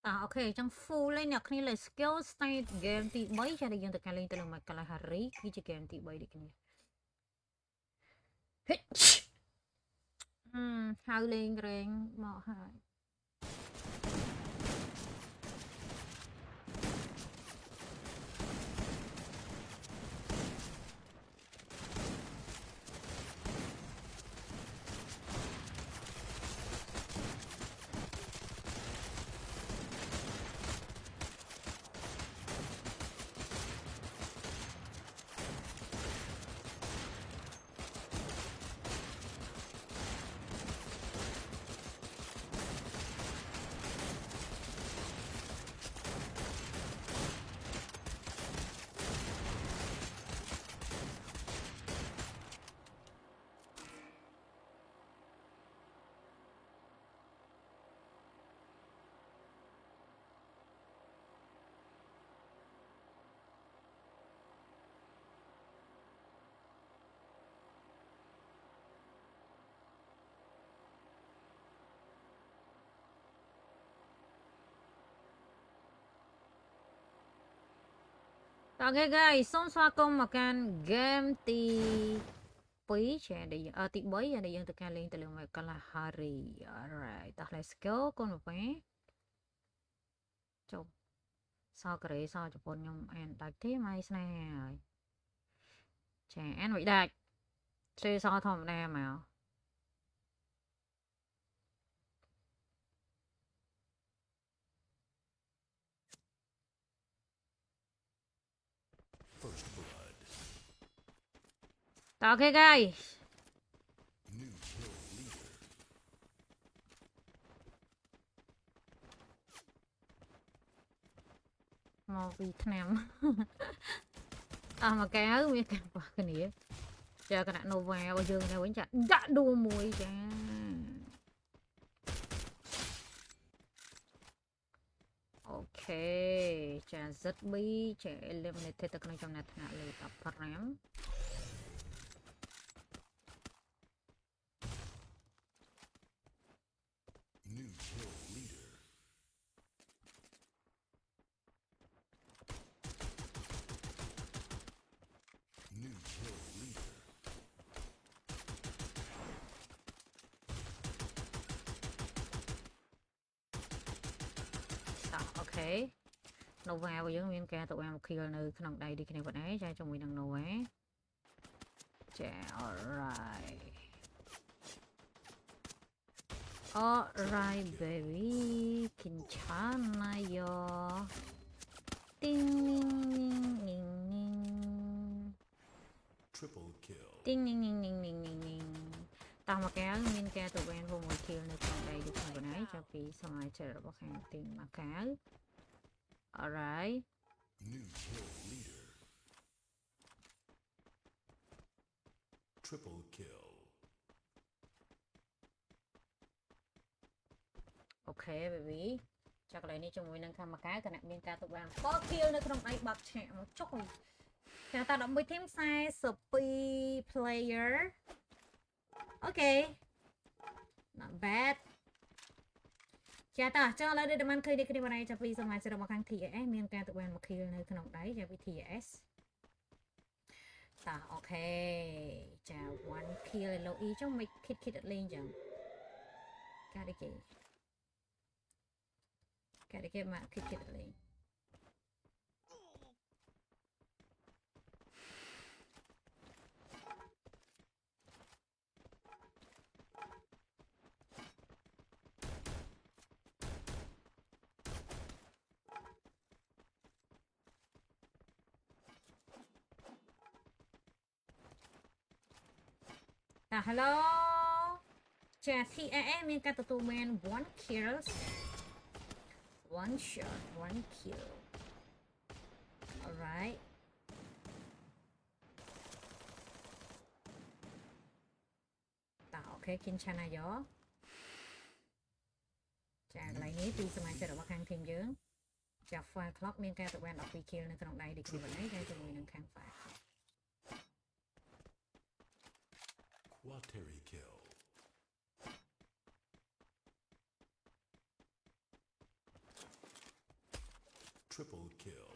Speaker 1: អូខេអញ្ចឹង full លេងអ្នកគ្នាលេង skill state game ទី3ចាដែលយើងទៅការលេងទៅលើ Kalahari គឺជា game ទី3ដូចគ្នាហិចហៅលេងរែងមកហើយ Okay guys សូមស្វាគមន៍មកកាន់ game ទី2ចាដែលទី3ដែលយើងទៅការលេងទៅលើ Kalahari alright តោះ let's go កូនមកពេចុះសកូរ៉េសជប៉ុនខ្ញុំអានដាច់ទេម៉ៃស្នេហ៍ហើយចាអានមិនដាច់សេសធម្មតាមក
Speaker 2: First blood.
Speaker 1: Okay guys
Speaker 2: New kill leader.
Speaker 1: មកពីឆ្នាំអស់មកកែវមានការប៉ះគ្នាចាគណៈ Nova របស់យើងនៅវិញចាដាក់ដួលមួយចាអូខេចា ZB ចា eliminated ទៅក្នុងចំណែកថ្នាក់លេខ15
Speaker 2: New kill leader. New kill leader.
Speaker 1: តោះអូខេ Nova របស់យើងមានការទៅអាម kill នៅក្នុងដៃដូចគ្នាប៉ុណ្ណេះចាជាមួយនឹង Nova ចា alright alright baby គិនឆាណាយោទីងនីង
Speaker 2: Triple kill.
Speaker 1: ទីងនីងតោះមកកែវមានការទៅបាន6 kill នៅក្នុងដៃដូចគ្នាប៉ុណ្ណេះចាពីសមាជិករបស់ខាងទីមមកកែវ alright
Speaker 2: New kill leader. Triple kill.
Speaker 1: អូខេ baby ចាកន្លែងនេះជាមួយនឹងខាងមកកែវគណៈមានការទៅបាន4 kill នៅក្នុងដៃបាក់ឆាកមកចុយចាតា11 team 42 player អូខេ not bad ចាតោះចុះឥឡូវដូចបានឃើញនេះគ្នាបងឯងចាប់ពីសមាជិករបស់ខាង TAS មានការទៅបាន1 kill នៅក្នុងដៃចាពី TAS តោះអូខេចា 1 kill ឯលោក E ចុះមិនគិតអត់លេងចឹងការីគេមកគិតអត់លេង hello ចា TAA មានការទទួលបាន1 kills 1 shot 1 kill alright តោះអូខេគិនឆាណាយោចាកន្លែងនេះពីសមាជិករបស់ខាងធីមយើងចា Fire Clock មានការទទួលបាន12 kill នៅក្នុងដៃដូចគ្នានេះតែជាមួយនឹងខាង Fire
Speaker 2: Quateri kill. Triple kill.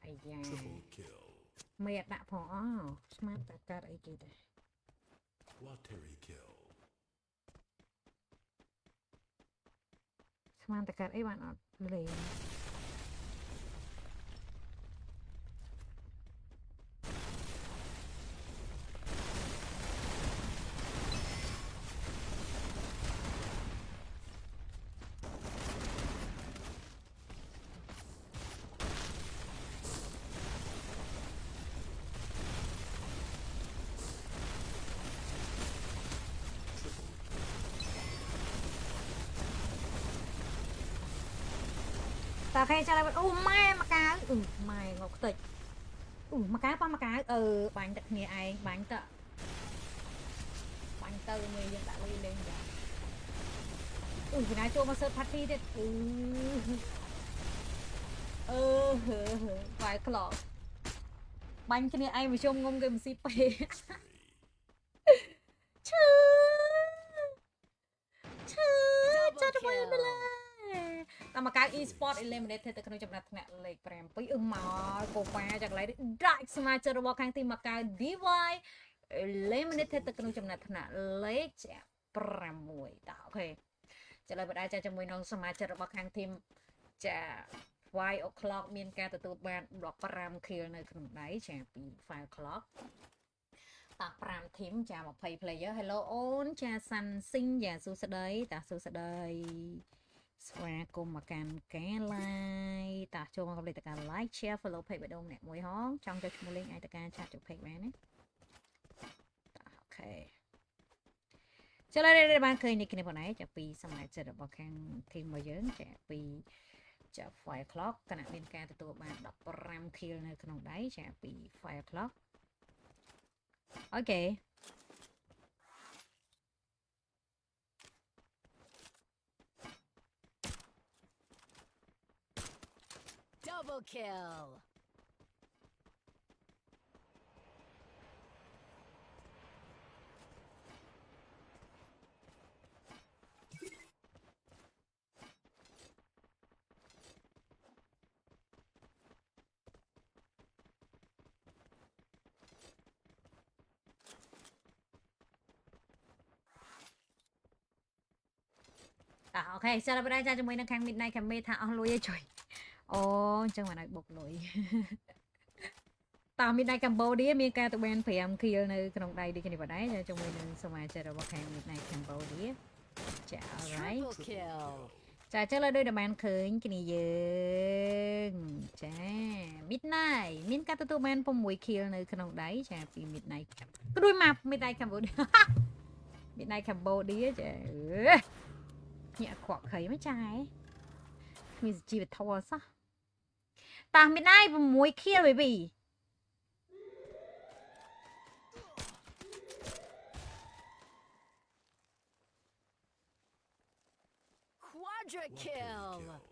Speaker 1: អាយ៉ា
Speaker 2: Triple kill.
Speaker 1: មេអត់ដាក់ផងអូស្មានតែកើតអីគេដែរ
Speaker 2: Quateri kill.
Speaker 1: ស្មានតែកើតអីបានអត់លេង តាខេចាអូម៉ែមកៅម៉ែងកខ្ទេចមកៅប៉មកៅបាញ់តែគ្នាឯងបាញ់ទៅមេយើងដាក់លុយលេងចាពីណាចូលមកសើផាទីទៀតវាយក្លោកបាញ់គ្នាឯងមកជុំងុំគេមិនស៊ីពេឈឺចាត់មកទៅឡើយតាមមកៅ e-sport eliminated ទៅក្នុងចំណាត់ថ្នាក់លេខ7មកកូប៉ាจากឡៃដាច់សមាជិករបស់ខាងទីមកៅ DY eliminated ទៅក្នុងចំណាត់ថ្នាក់លេខ6តើអូខេចាឥឡូវបដាចាជាមួយនឹងសមាជិករបស់ខាងធីមចា Y o'clock មានការទទួលបាន15 kill នៅក្នុងដៃចាពី5 o'clock តា5 team ចា20 player hello អូនចាសាន់ស៊ីងចាសួស្ដីតាសួស្ដីស្វាគមន៍មកកាន់ការ live តាចូលមកកុំភ្លេចតការ like share follow page បេះដូងម្នាក់មួយហងចង់ចុចឈ្មោះលេងអាចតការឆាតចូល page បានណាតាអូខេចុះឡើយបានឃើញនេះគ្នាបងឯងចាពីសមាជិករបស់ខាង team របស់យើងចាពីចា5 o'clock គណៈមានការទទួលបាន15 kill នៅក្នុងដៃចាពី5 o'clock អូខេ
Speaker 4: Double kill.
Speaker 1: អូខេចាដល់បដាចាជាមួយនឹងខាង Midnight Camera ថាអស់លុយឲ្យជួយអូអញ្ចឹងមិនឲ្យបុកលុយតា Midnight Cambodia មានការទៅបាន5 kill នៅក្នុងដៃដូចគ្នាបដាចាជាមួយនឹងសមាជិករបស់ខាង Midnight Cambodia ចា alright
Speaker 4: Triple kill.
Speaker 1: ចាចឹងលើដូចតែបានឃើញគ្នាយើងចា Midnight មានការទទួលបាន6 kill នៅក្នុងដៃចាពី Midnight ក៏ដូចមក Midnight Cambodia Midnight Cambodia ចាញាក់ខ្វក់ខៃមិនចាមានជីវធម៌សោះតាមានដៃ6 kill baby
Speaker 4: Quadra kill.
Speaker 2: Kill.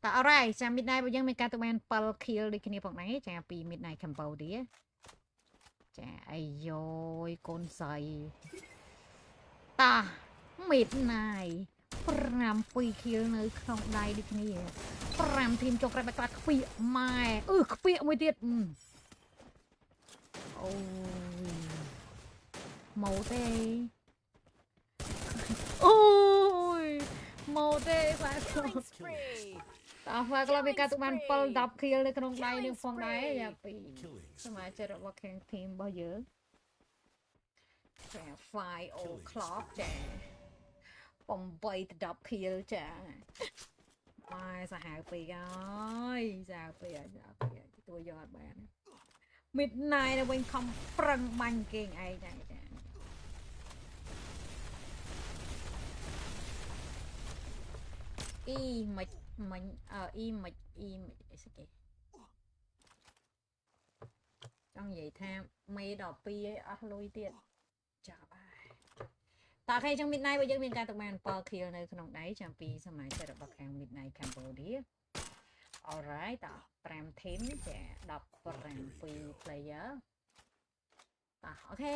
Speaker 1: តើអរ៉ៃចា Midnight របស់យើងមានការទៅបាន7 kill ដូចគ្នាផងដែរចាពី Midnight Cambodia ចាអាយយកូនស្រីតា Midnight 7 kill នៅក្នុងដៃដូចគ្នា5 team ចុះក្រែបបាត់ខ្វៀកម៉ែខ្វៀកមួយទៀតអូមកទេអូយមកទេបាទ
Speaker 4: Killing spree.
Speaker 1: តើហ្វាក្លបមានការទទួលបាន7 10 kill នៅក្នុងដៃនេះផងដែរយ៉ាពីសមាជិករបស់ខាង team របស់យើងចា5 o'clock ចា8 ទៅ10 kill ចាម៉ែសាហាវពេកហើយសាហាវពេកទួយកអត់បាន Midnight ទៅវិញខំប្រឹងបាញ់គេឯងចាអ៊ីមិនអ៊ីមិនអីស្អីគេចង់និយាយថាមេ12ឯងអស់លុយទៀតចាប់ហើយតើគេចឹង Midnight របស់យើងមានការទៅបាន7 kill នៅក្នុងដៃចាំពីសម័យចិត្តរបស់ខាង Midnight Cambodia alright ត5 team ចា17 player តអូខេ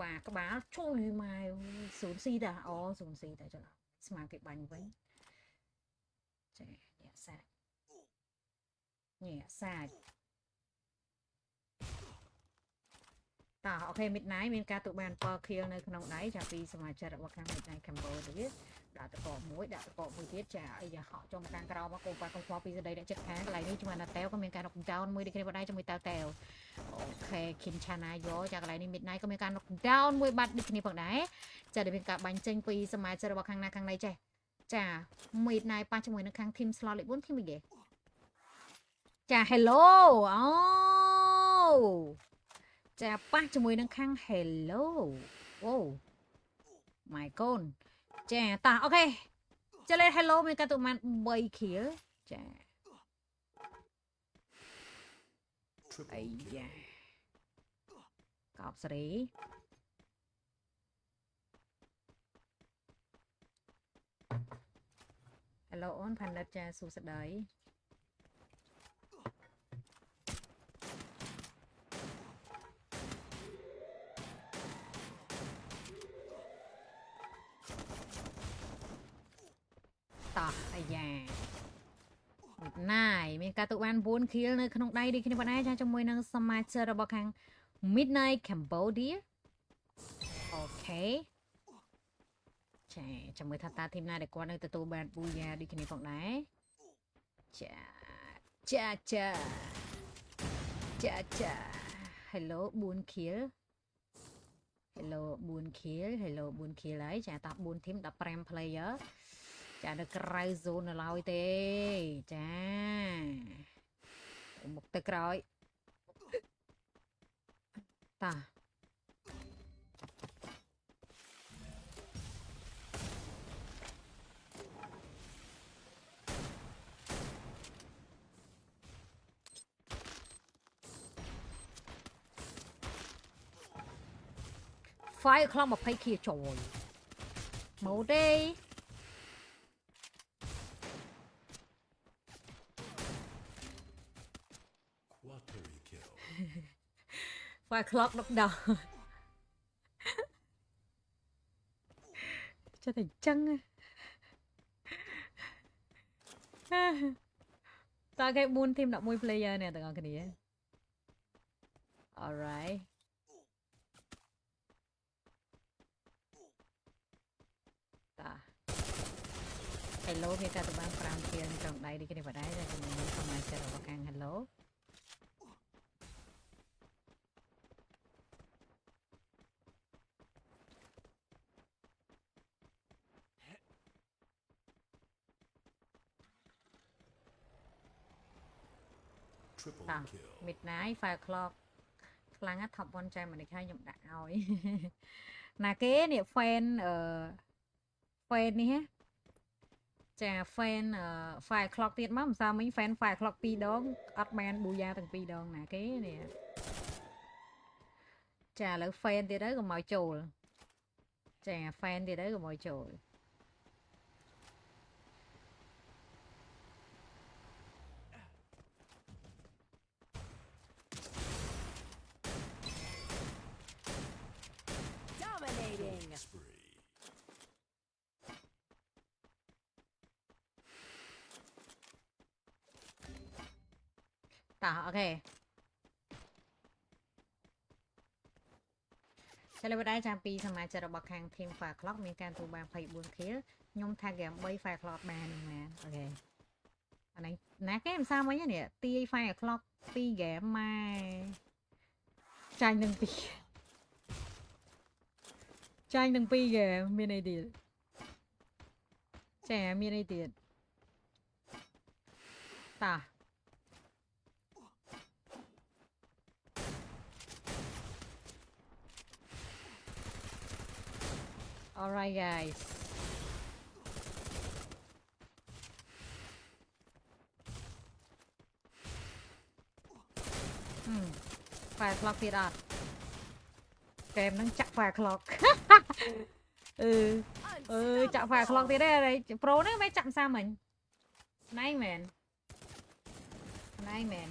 Speaker 1: បាទក្បាលជួយមក0C តាអូ0C តាចុះស្មើគេបាញ់វិញចាញាក់សាច់តអូខេ Midnight មានការទូបាន7 kill នៅក្នុងដៃចាពីសមាជិករបស់ខាង Midnight Cambodia ដាក់តកមួយទៀតចាអីយ៉ាហក់ចុងខាងក្រោមមកកូនប៉ាកូនខ្វល់ពីស្ដីអ្នកចិត្តខាងកន្លែងនេះជាមួយណាតេវក៏មានការនុកដោនមួយដូចគ្នាបដៃជាមួយតេវអូខេ Kim Chana យកចាកន្លែងនេះ Midnight ក៏មានការនុកដោនមួយបាត់ដូចគ្នាផងដែរចាដែលមានការបាញ់ចេញពីសមាជិករបស់ខាងណាខាងណីចេះចា Midnight ប៉ះជាមួយនឹងខាង Team Slot លេខ4 Team គេចា Hello អូចាប៉ះជាមួយនឹងខាង Hello អូ my god ចាតោះអូខេចាលេ Hello មានការទូបាន3 kill ចាអីយ៉ាកោបសេរីHello អូនផានិតចាសួស្ដីតោះអាយ៉ា Midnight មានការទូបាន4 kill នៅក្នុងដៃដូចគ្នាបងដែរចាជាមួយនឹងសមាជិករបស់ខាង Midnight Cambodia អូខេចាចាំមើលថាតាធីមណាដែលគាត់នៅទទួលបានប៊ូយ៉ាដូចគ្នាផងដែរចា Hello 4 kill Hello 4 kill ហើយចាតោះ4 team 15 player ចានៅក្រៅ zone នៅឡើយទេចាមុខទៅក្រោយតា Fire ខ្លង20 kill ចូលមកទេ
Speaker 2: Quateri kill.
Speaker 1: Fire clock ដុកដោចិត្តតែចឹងតើគេ4 team 11 player នេះទាំងអស់គ្នា alright តា Hello មានការទៅបាន5 kill ក្នុងដៃនេះគ្នាបដៃតែជាមួយសមាជិករបស់ខាង Hello
Speaker 2: Triple kill.
Speaker 1: Midnight 5 o'clock ខ្លាំងណាស់ top 1 ចាំមិនខាយខ្ញុំដាក់ឲ្យណាគេនេះ fan fan នេះចា fan 5 o'clock ទៀតមកមិនsaoមិញ fan 5 o'clock 2 ដងអត់បានប៊ូយ៉ាទាំង2ដងណាគេនេះចាឥឡូវ fan ទៀតទៅកុំឲ្យចូលចា fan ទៀតទៅកុំឲ្យចូល
Speaker 4: Dominating.
Speaker 2: Spree.
Speaker 1: តោះអូខេចាលើបដៃចាំពីសមាជិករបស់ខាង team 5 o'clock មានការទូបាន24 kill ខ្ញុំថាហ្គេម3 5 o'clock បានហ្នឹងណាអូខេអានេះណាគេមិនsaoមិញនេះទាយ5 o'clock 2 game មកចាញ់នឹង2 game មានអីទៀតចាមានអីទៀតតោះ Alright guys 5 o'clock ទៀតអត់เกมហ្នឹងចាក់5 o'clock ចាក់5 o'clock ទៀតទេប្រូនេះមិនចាក់មិនសាមិញ Này mền Này mền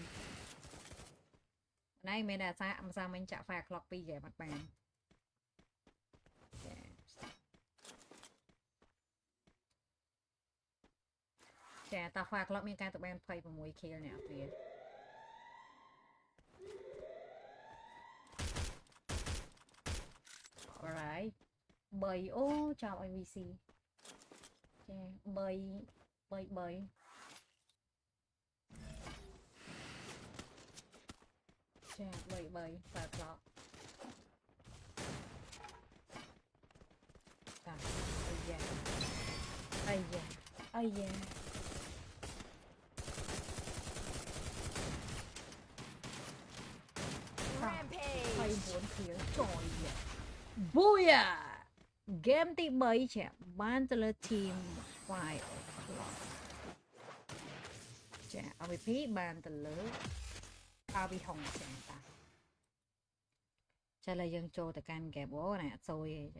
Speaker 1: Này mền là sao mình chả phạt lọc pi ghẻ mặt bàn Chà ta phạt lọc mình ca tụi bạn play vào mùi kill nè tìa Alright Bầy ô chào IVC Chà bầy Chà bầy phạt lọc Chà ây da
Speaker 4: Rampage.
Speaker 1: 24 kill trời ạ Vui à Game tí 3 chả Ban tới là team Fire Chả AVP ban tới là AV hồng chả ta Chả là dân chô tại can kẻ bố này xôi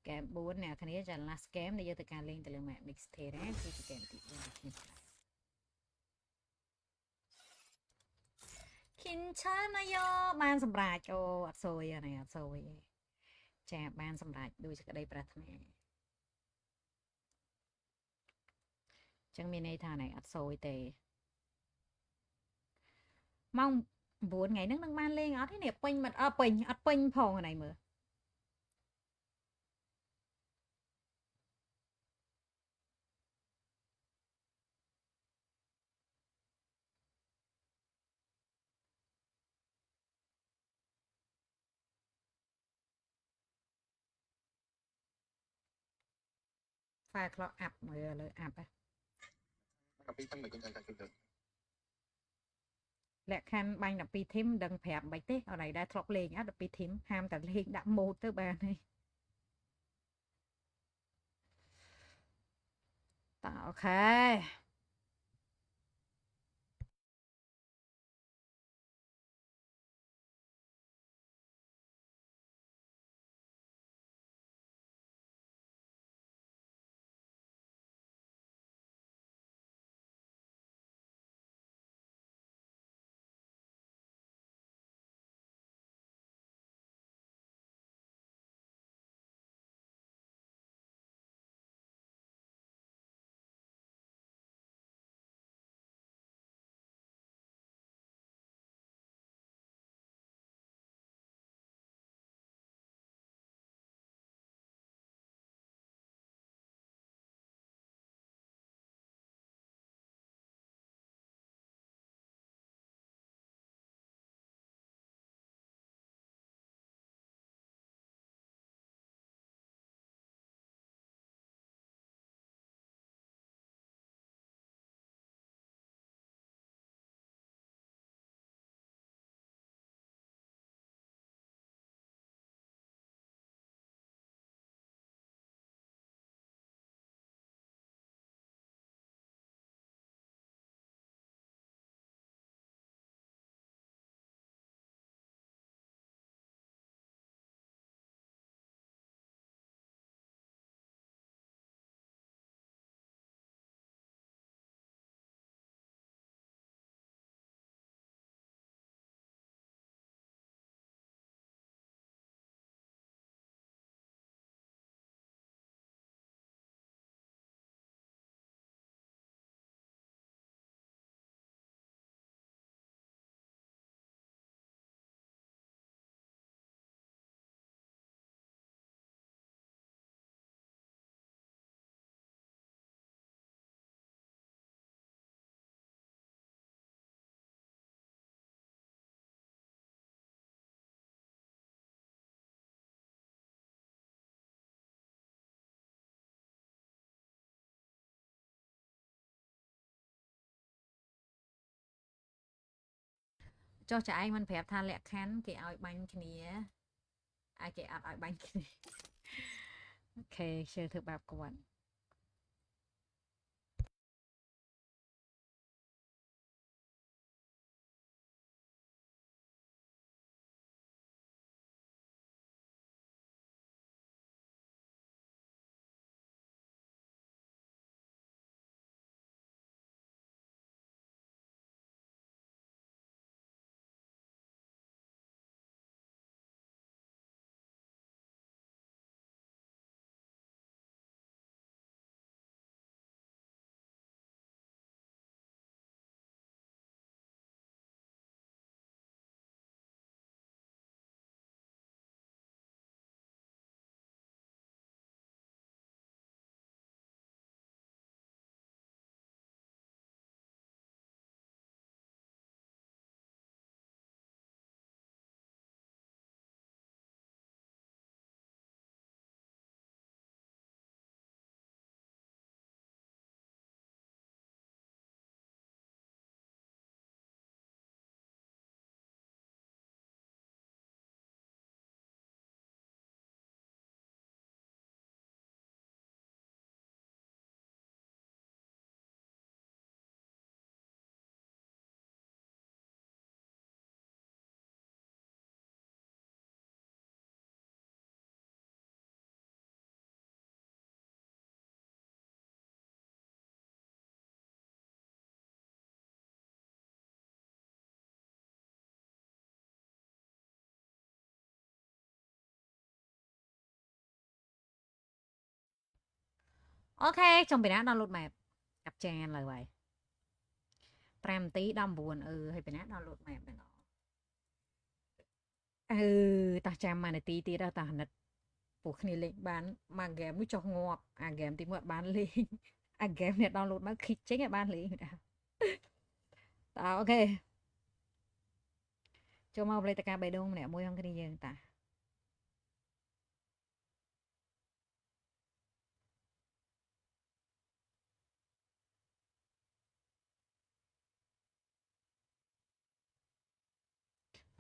Speaker 1: kẻ bố nè khá này chả last game để giờ tại can lên tới là mẹ mixtape đấy thì chỉ kèm tí 괜찮아요 ban sầm rạch ô ạt xôi này ạt xôi chà ban sầm rạch đôi cho cái đây pra thằng chẳng mình này thà này ạt xôi tề mong 4 ngày nước ban lên ở thế này pin mặt pin ạt pin phòng này mở pha clock up mở lời up á lẹ khăn banh đập pi thím đừng phẹp bạch thế ở này đã thọc lên á đập pi thím ham tận lên đã một tới bà này tạo khai cho trả anh mình phép tha lẹ khán cái ao bánh cái này ai cái ao bánh cái này ok share thử bạp của bạn ok trong bên đó download map cặp chan lời vậy prem tí đâm buồn hay bên đó download map này nó ta chăm mà này tí ra ta nật buộc này lên bán mà game mới cho ngọt game tí mượn bán lên game này download nó khích chết cái bán lên ok cho mau lên ta ca bài đông nè môi không cái đi dương ta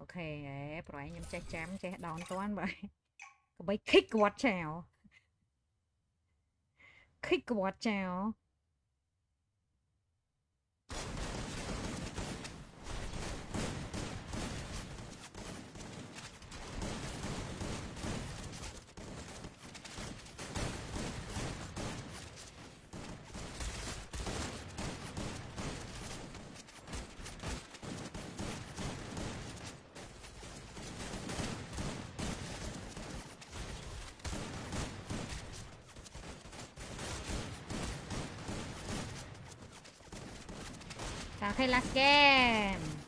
Speaker 1: ok rồi anh em che chém che đón toán vậy có mấy kick quạt chào kick quạt chào Okay, last game.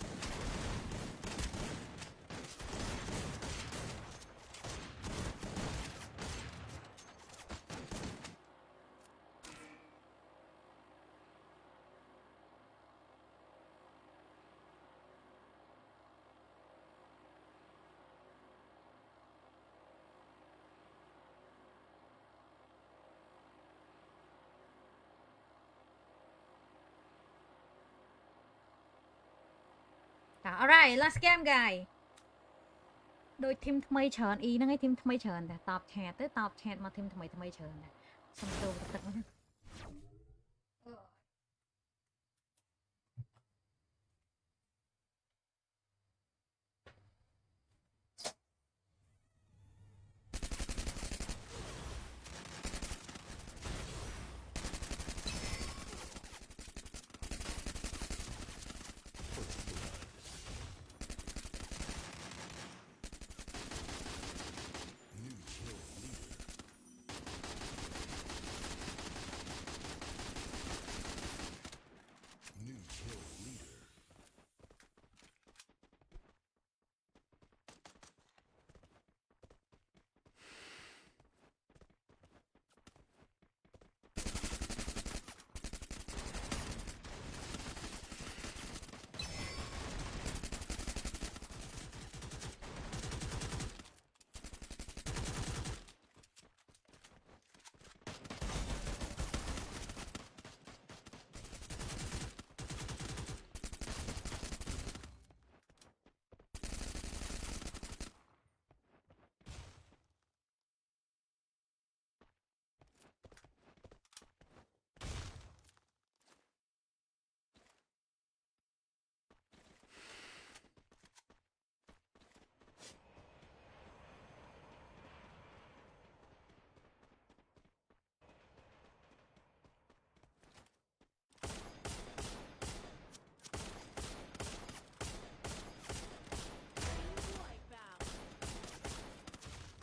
Speaker 1: Alright, last game guys. Đôi teamថ្មីច្រើនអ៊ីហ្នឹងឯង team ថ្មីច្រើនតែតបឆាតទៅតបឆាតមក team ថ្មីច្រើនដែរសុំចូលទឹកហ្នឹង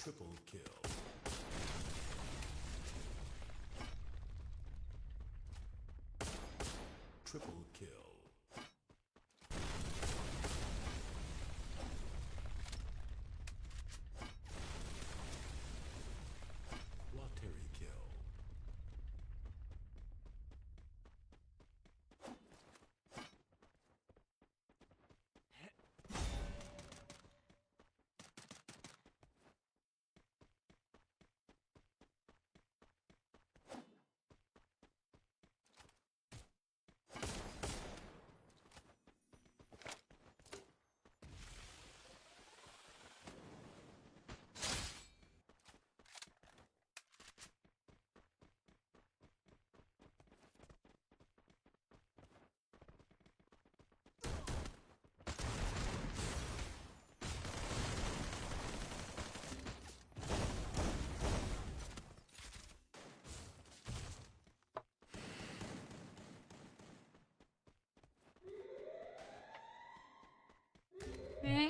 Speaker 2: Triple kill. Triple kill. Quateri kill.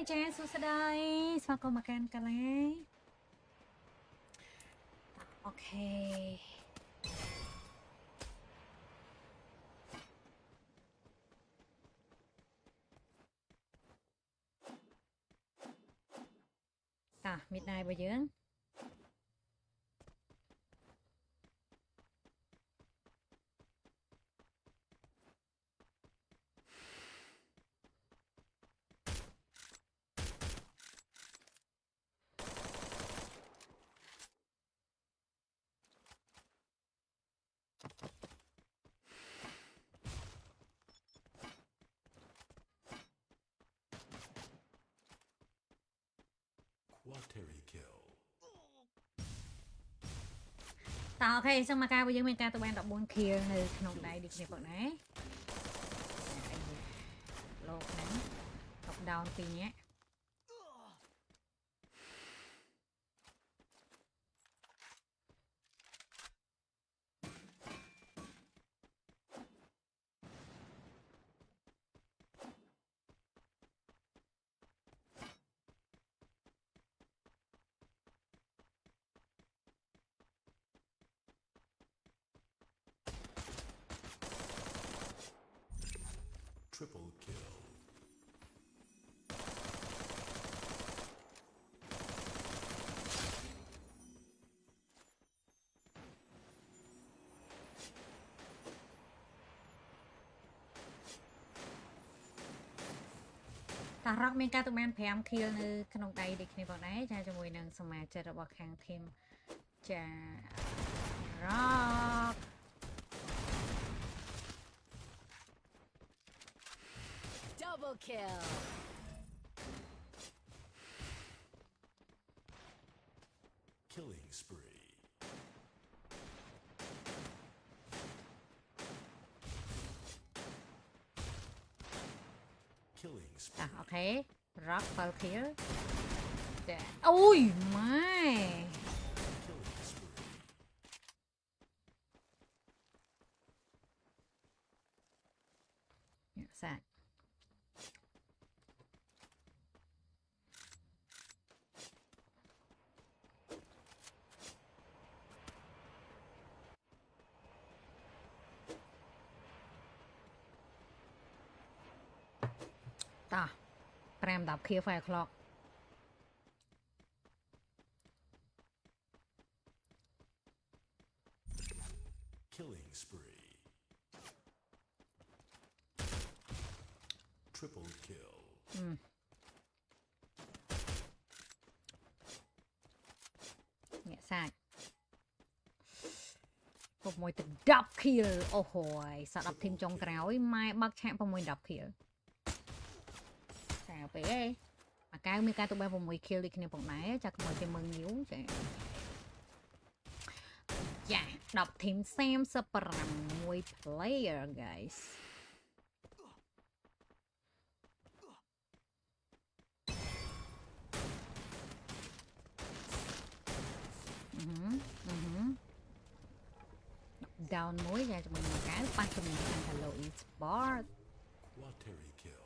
Speaker 1: ចាសួស្តីស្វាគមន៍មកកាន់កាឡាអូខេ midnight របស់យើង
Speaker 2: Quateri kill.
Speaker 1: តោះអូខេចឹងមកការរបស់យើងមានការទៅបាន14 kill នៅក្នុងដៃដូចគ្នាបងណាលោកហ្នឹង top down 2នាក់
Speaker 2: Triple kill.
Speaker 1: តារ៉ុកមានការទៅបាន5 kill នៅក្នុងដៃដូចគ្នាបងដែរចាជាមួយនឹងសមាជិករបស់ខាង team ចារ៉ុក
Speaker 4: Double kill.
Speaker 2: Killing spree. Killing
Speaker 1: តោះ
Speaker 2: spree.
Speaker 1: អូខេ rock 7 kill ចាអូយម៉ែ
Speaker 2: Killing spree.
Speaker 1: សាច់ តោះ5 10 kill 5 o'clock
Speaker 2: Killing spree. Triple kill.
Speaker 1: ញាក់សាច់ពុកមួយទៅ10 kill អូហូយសត10 team ចុងក្រោយម៉ែបាក់ឆាក6 10 kill ចាពេលឯងអាកៅមានការទៅបាន6 kill ដូចគ្នាផងដែរចាកុំឲ្យគេមើងញៀវចាចា10 team 36 player guys down មួយចាជាមួយនឹងកៅប៉ះជាមួយនឹង Hello Esport
Speaker 2: Quateri kill.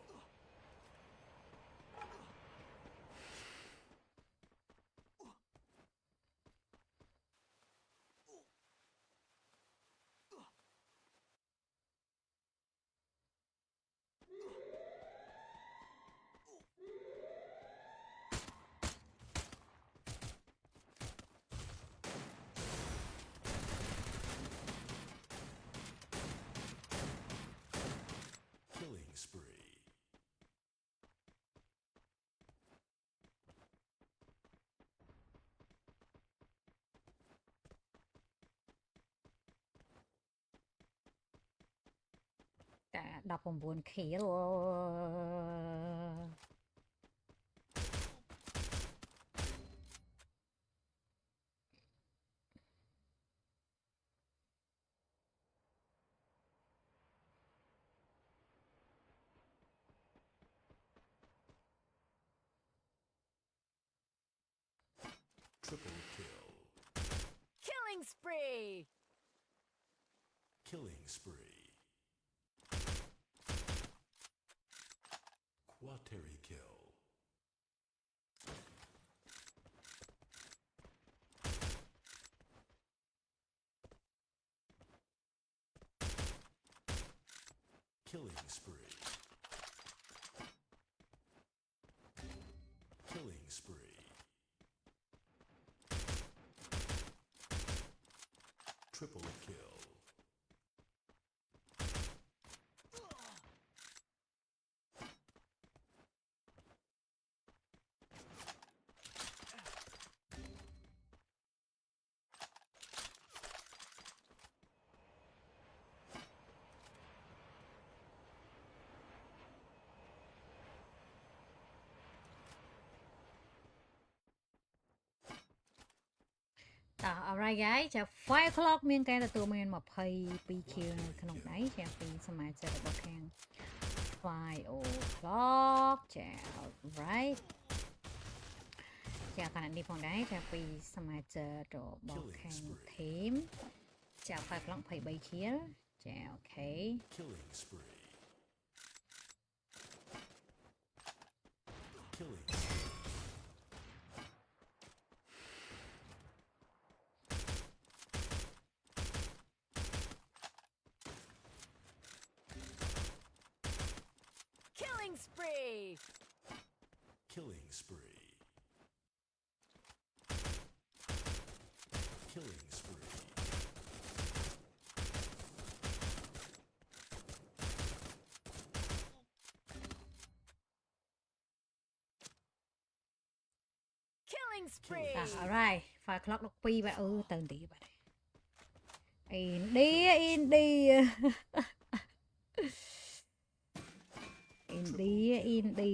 Speaker 2: Killing spree.
Speaker 1: Cả 19 kill
Speaker 2: Triple kill.
Speaker 4: Killing spree.
Speaker 2: Killing spree. Quateri kill. Killing spree. Killing spree.
Speaker 1: alright guys ចា 5 o'clock មានការទទួលមាន22 kill នៅក្នុងដៃចាពីសមាជិករបស់ខាង 5 o'clock ចា alright ចាខណៈនេះផងដែរចាពីសមាជិករបស់ខាង team ចា 5 o'clock 23 kill ចាអូខេ
Speaker 2: Killing spree. Killing spree.
Speaker 4: Killing spree.
Speaker 2: Killing spree. Killing spree.
Speaker 4: Killing spree.
Speaker 1: alright 5 o'clock 12បាទទៅទីបាទអ៊ីនឌីអ៊ីនឌីអ៊ីនឌីអ៊ីនឌី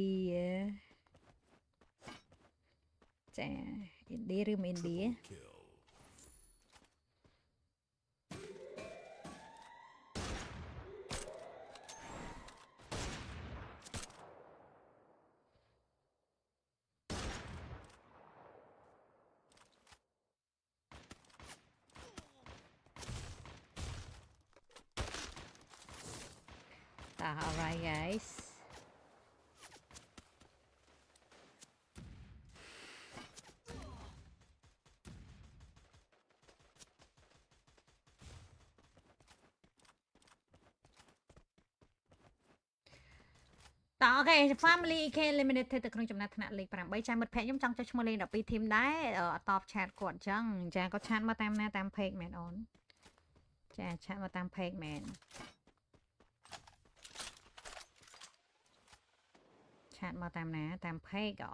Speaker 1: ចាអ៊ីនឌីឬមិនអ៊ីនឌី
Speaker 2: Kill.
Speaker 1: alright guys អូខេ Family EK Limited ទៅក្នុងចំណាត់ថ្នាក់លេខ8ចាមិត្តភ័ក្ដិខ្ញុំចង់ចុះឈ្មោះលេង12 team ដែរអត់តបឆាតគាត់អញ្ចឹងចាគាត់ឆាតមកតាមណាតាម page មែនអូនចាឆាតមកតាម page មែនឆាតមកតាមណាតាម page អូ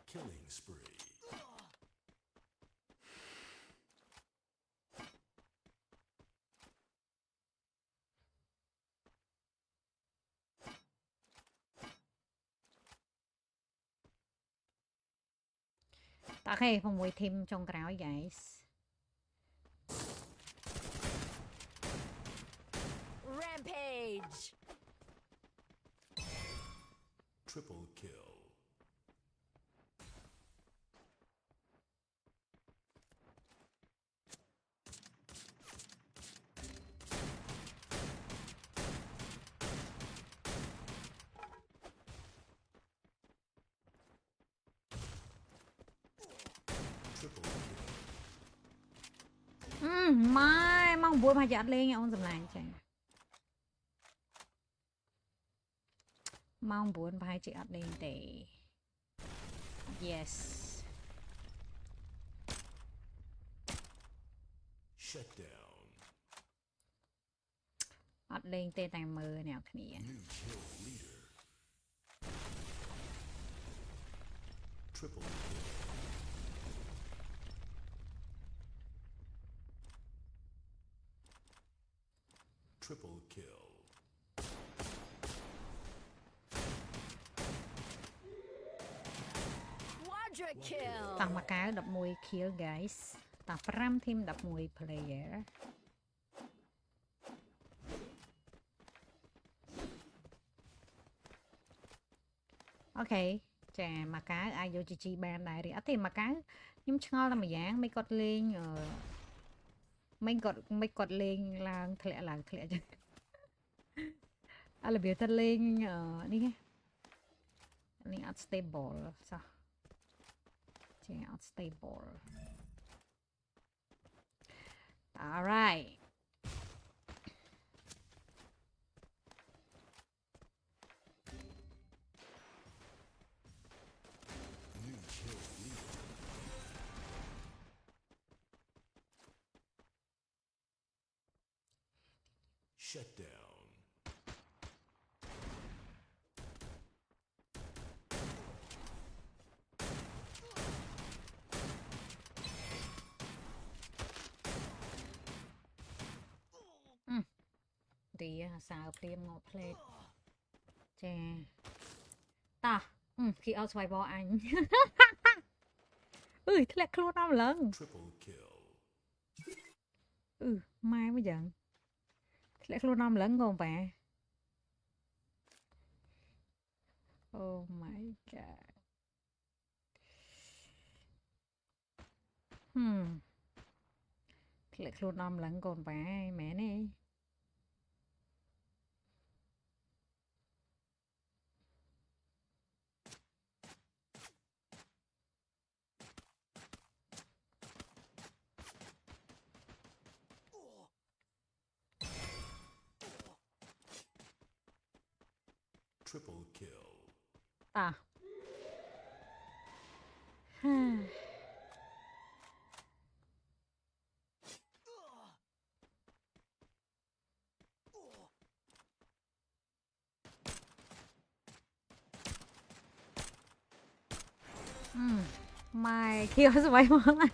Speaker 2: Killing spree.
Speaker 1: Okay 6 team ចុងក្រោយ guys
Speaker 4: Rampage.
Speaker 2: Triple kill. Triple kill.
Speaker 1: ម៉ែម៉ោង9ប្រហែលជាអត់លេងអូនសម្លាញ់ចាម៉ោង9ប្រហែលជាអត់លេងទេ Yes
Speaker 2: Shut down.
Speaker 1: អត់លេងទេតែមើលអ្នកគ្នា
Speaker 2: New kill leader. Triple kill. Triple kill.
Speaker 4: Quadra kill.
Speaker 1: តោះមកកៅ11 kill guys តោះ5 team 11 player អូខេចាមកកៅអាចយក GG បានដែរឬអត់ទេមកកៅខ្ញុំឆ្ងល់តែម្យ៉ាងមិនគាត់លេងមិនគាត់លេងឡើងធ្លាក់ឡើងធ្លាក់ចឹងឥឡូវវាទៅលេងនេះលេងអត់ stable សោះចាអត់ stable alright
Speaker 2: New kill leader. Shut down.
Speaker 1: Tí sao phim ngọt plate ចាតោះគេអត់ស្វ័យបអញ អើយធ្លាក់ខ្លួនអស់ម្លឹង
Speaker 2: Triple kill.
Speaker 1: ម៉ែមកយ៉ាងធ្លាក់ខ្លួនអស់ម្លឹងកូនប៉ា Oh my god ធ្លាក់ខ្លួនអស់ម្លឹងកូនប៉ាមែនទេ
Speaker 2: Triple kill.
Speaker 1: តោះ ម៉ែគេអត់ស្វ័យមកឡើយ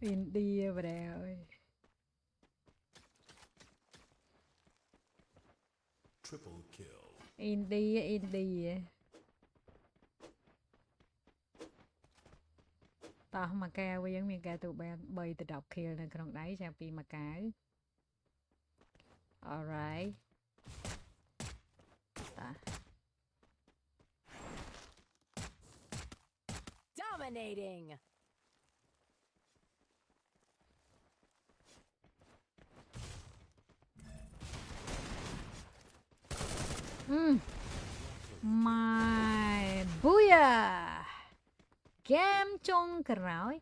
Speaker 1: ឥណ្ឌាប្រែអើយ
Speaker 2: Triple kill.
Speaker 1: ឥណ្ឌាតោះមកកែវវិញមានកែទូបាន3ទៅ10 kill នៅក្នុងដៃចាំពីមកកែវ Alright តោះ
Speaker 4: Dominating.
Speaker 1: My booyah ហ្គេមចុងក្រោយ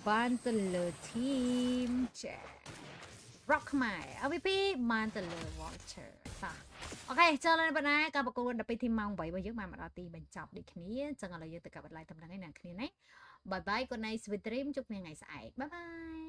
Speaker 1: បានទៅលើ team ចា Rock ខ្មែរ MVP បានទៅលើ Vulture តោះអូខេចូលlênបណ្ណាការប្រកួត12 team ម៉ោង8របស់យើងបានមកដល់ទីបញ្ចប់ដូចគ្នាអញ្ចឹងឥឡូវយើងទៅកាប់ like តំណែងឯណាគ្នាណា Bye bye កូនឯង sweet dream ជួបគ្នាថ្ងៃស្អែក Bye bye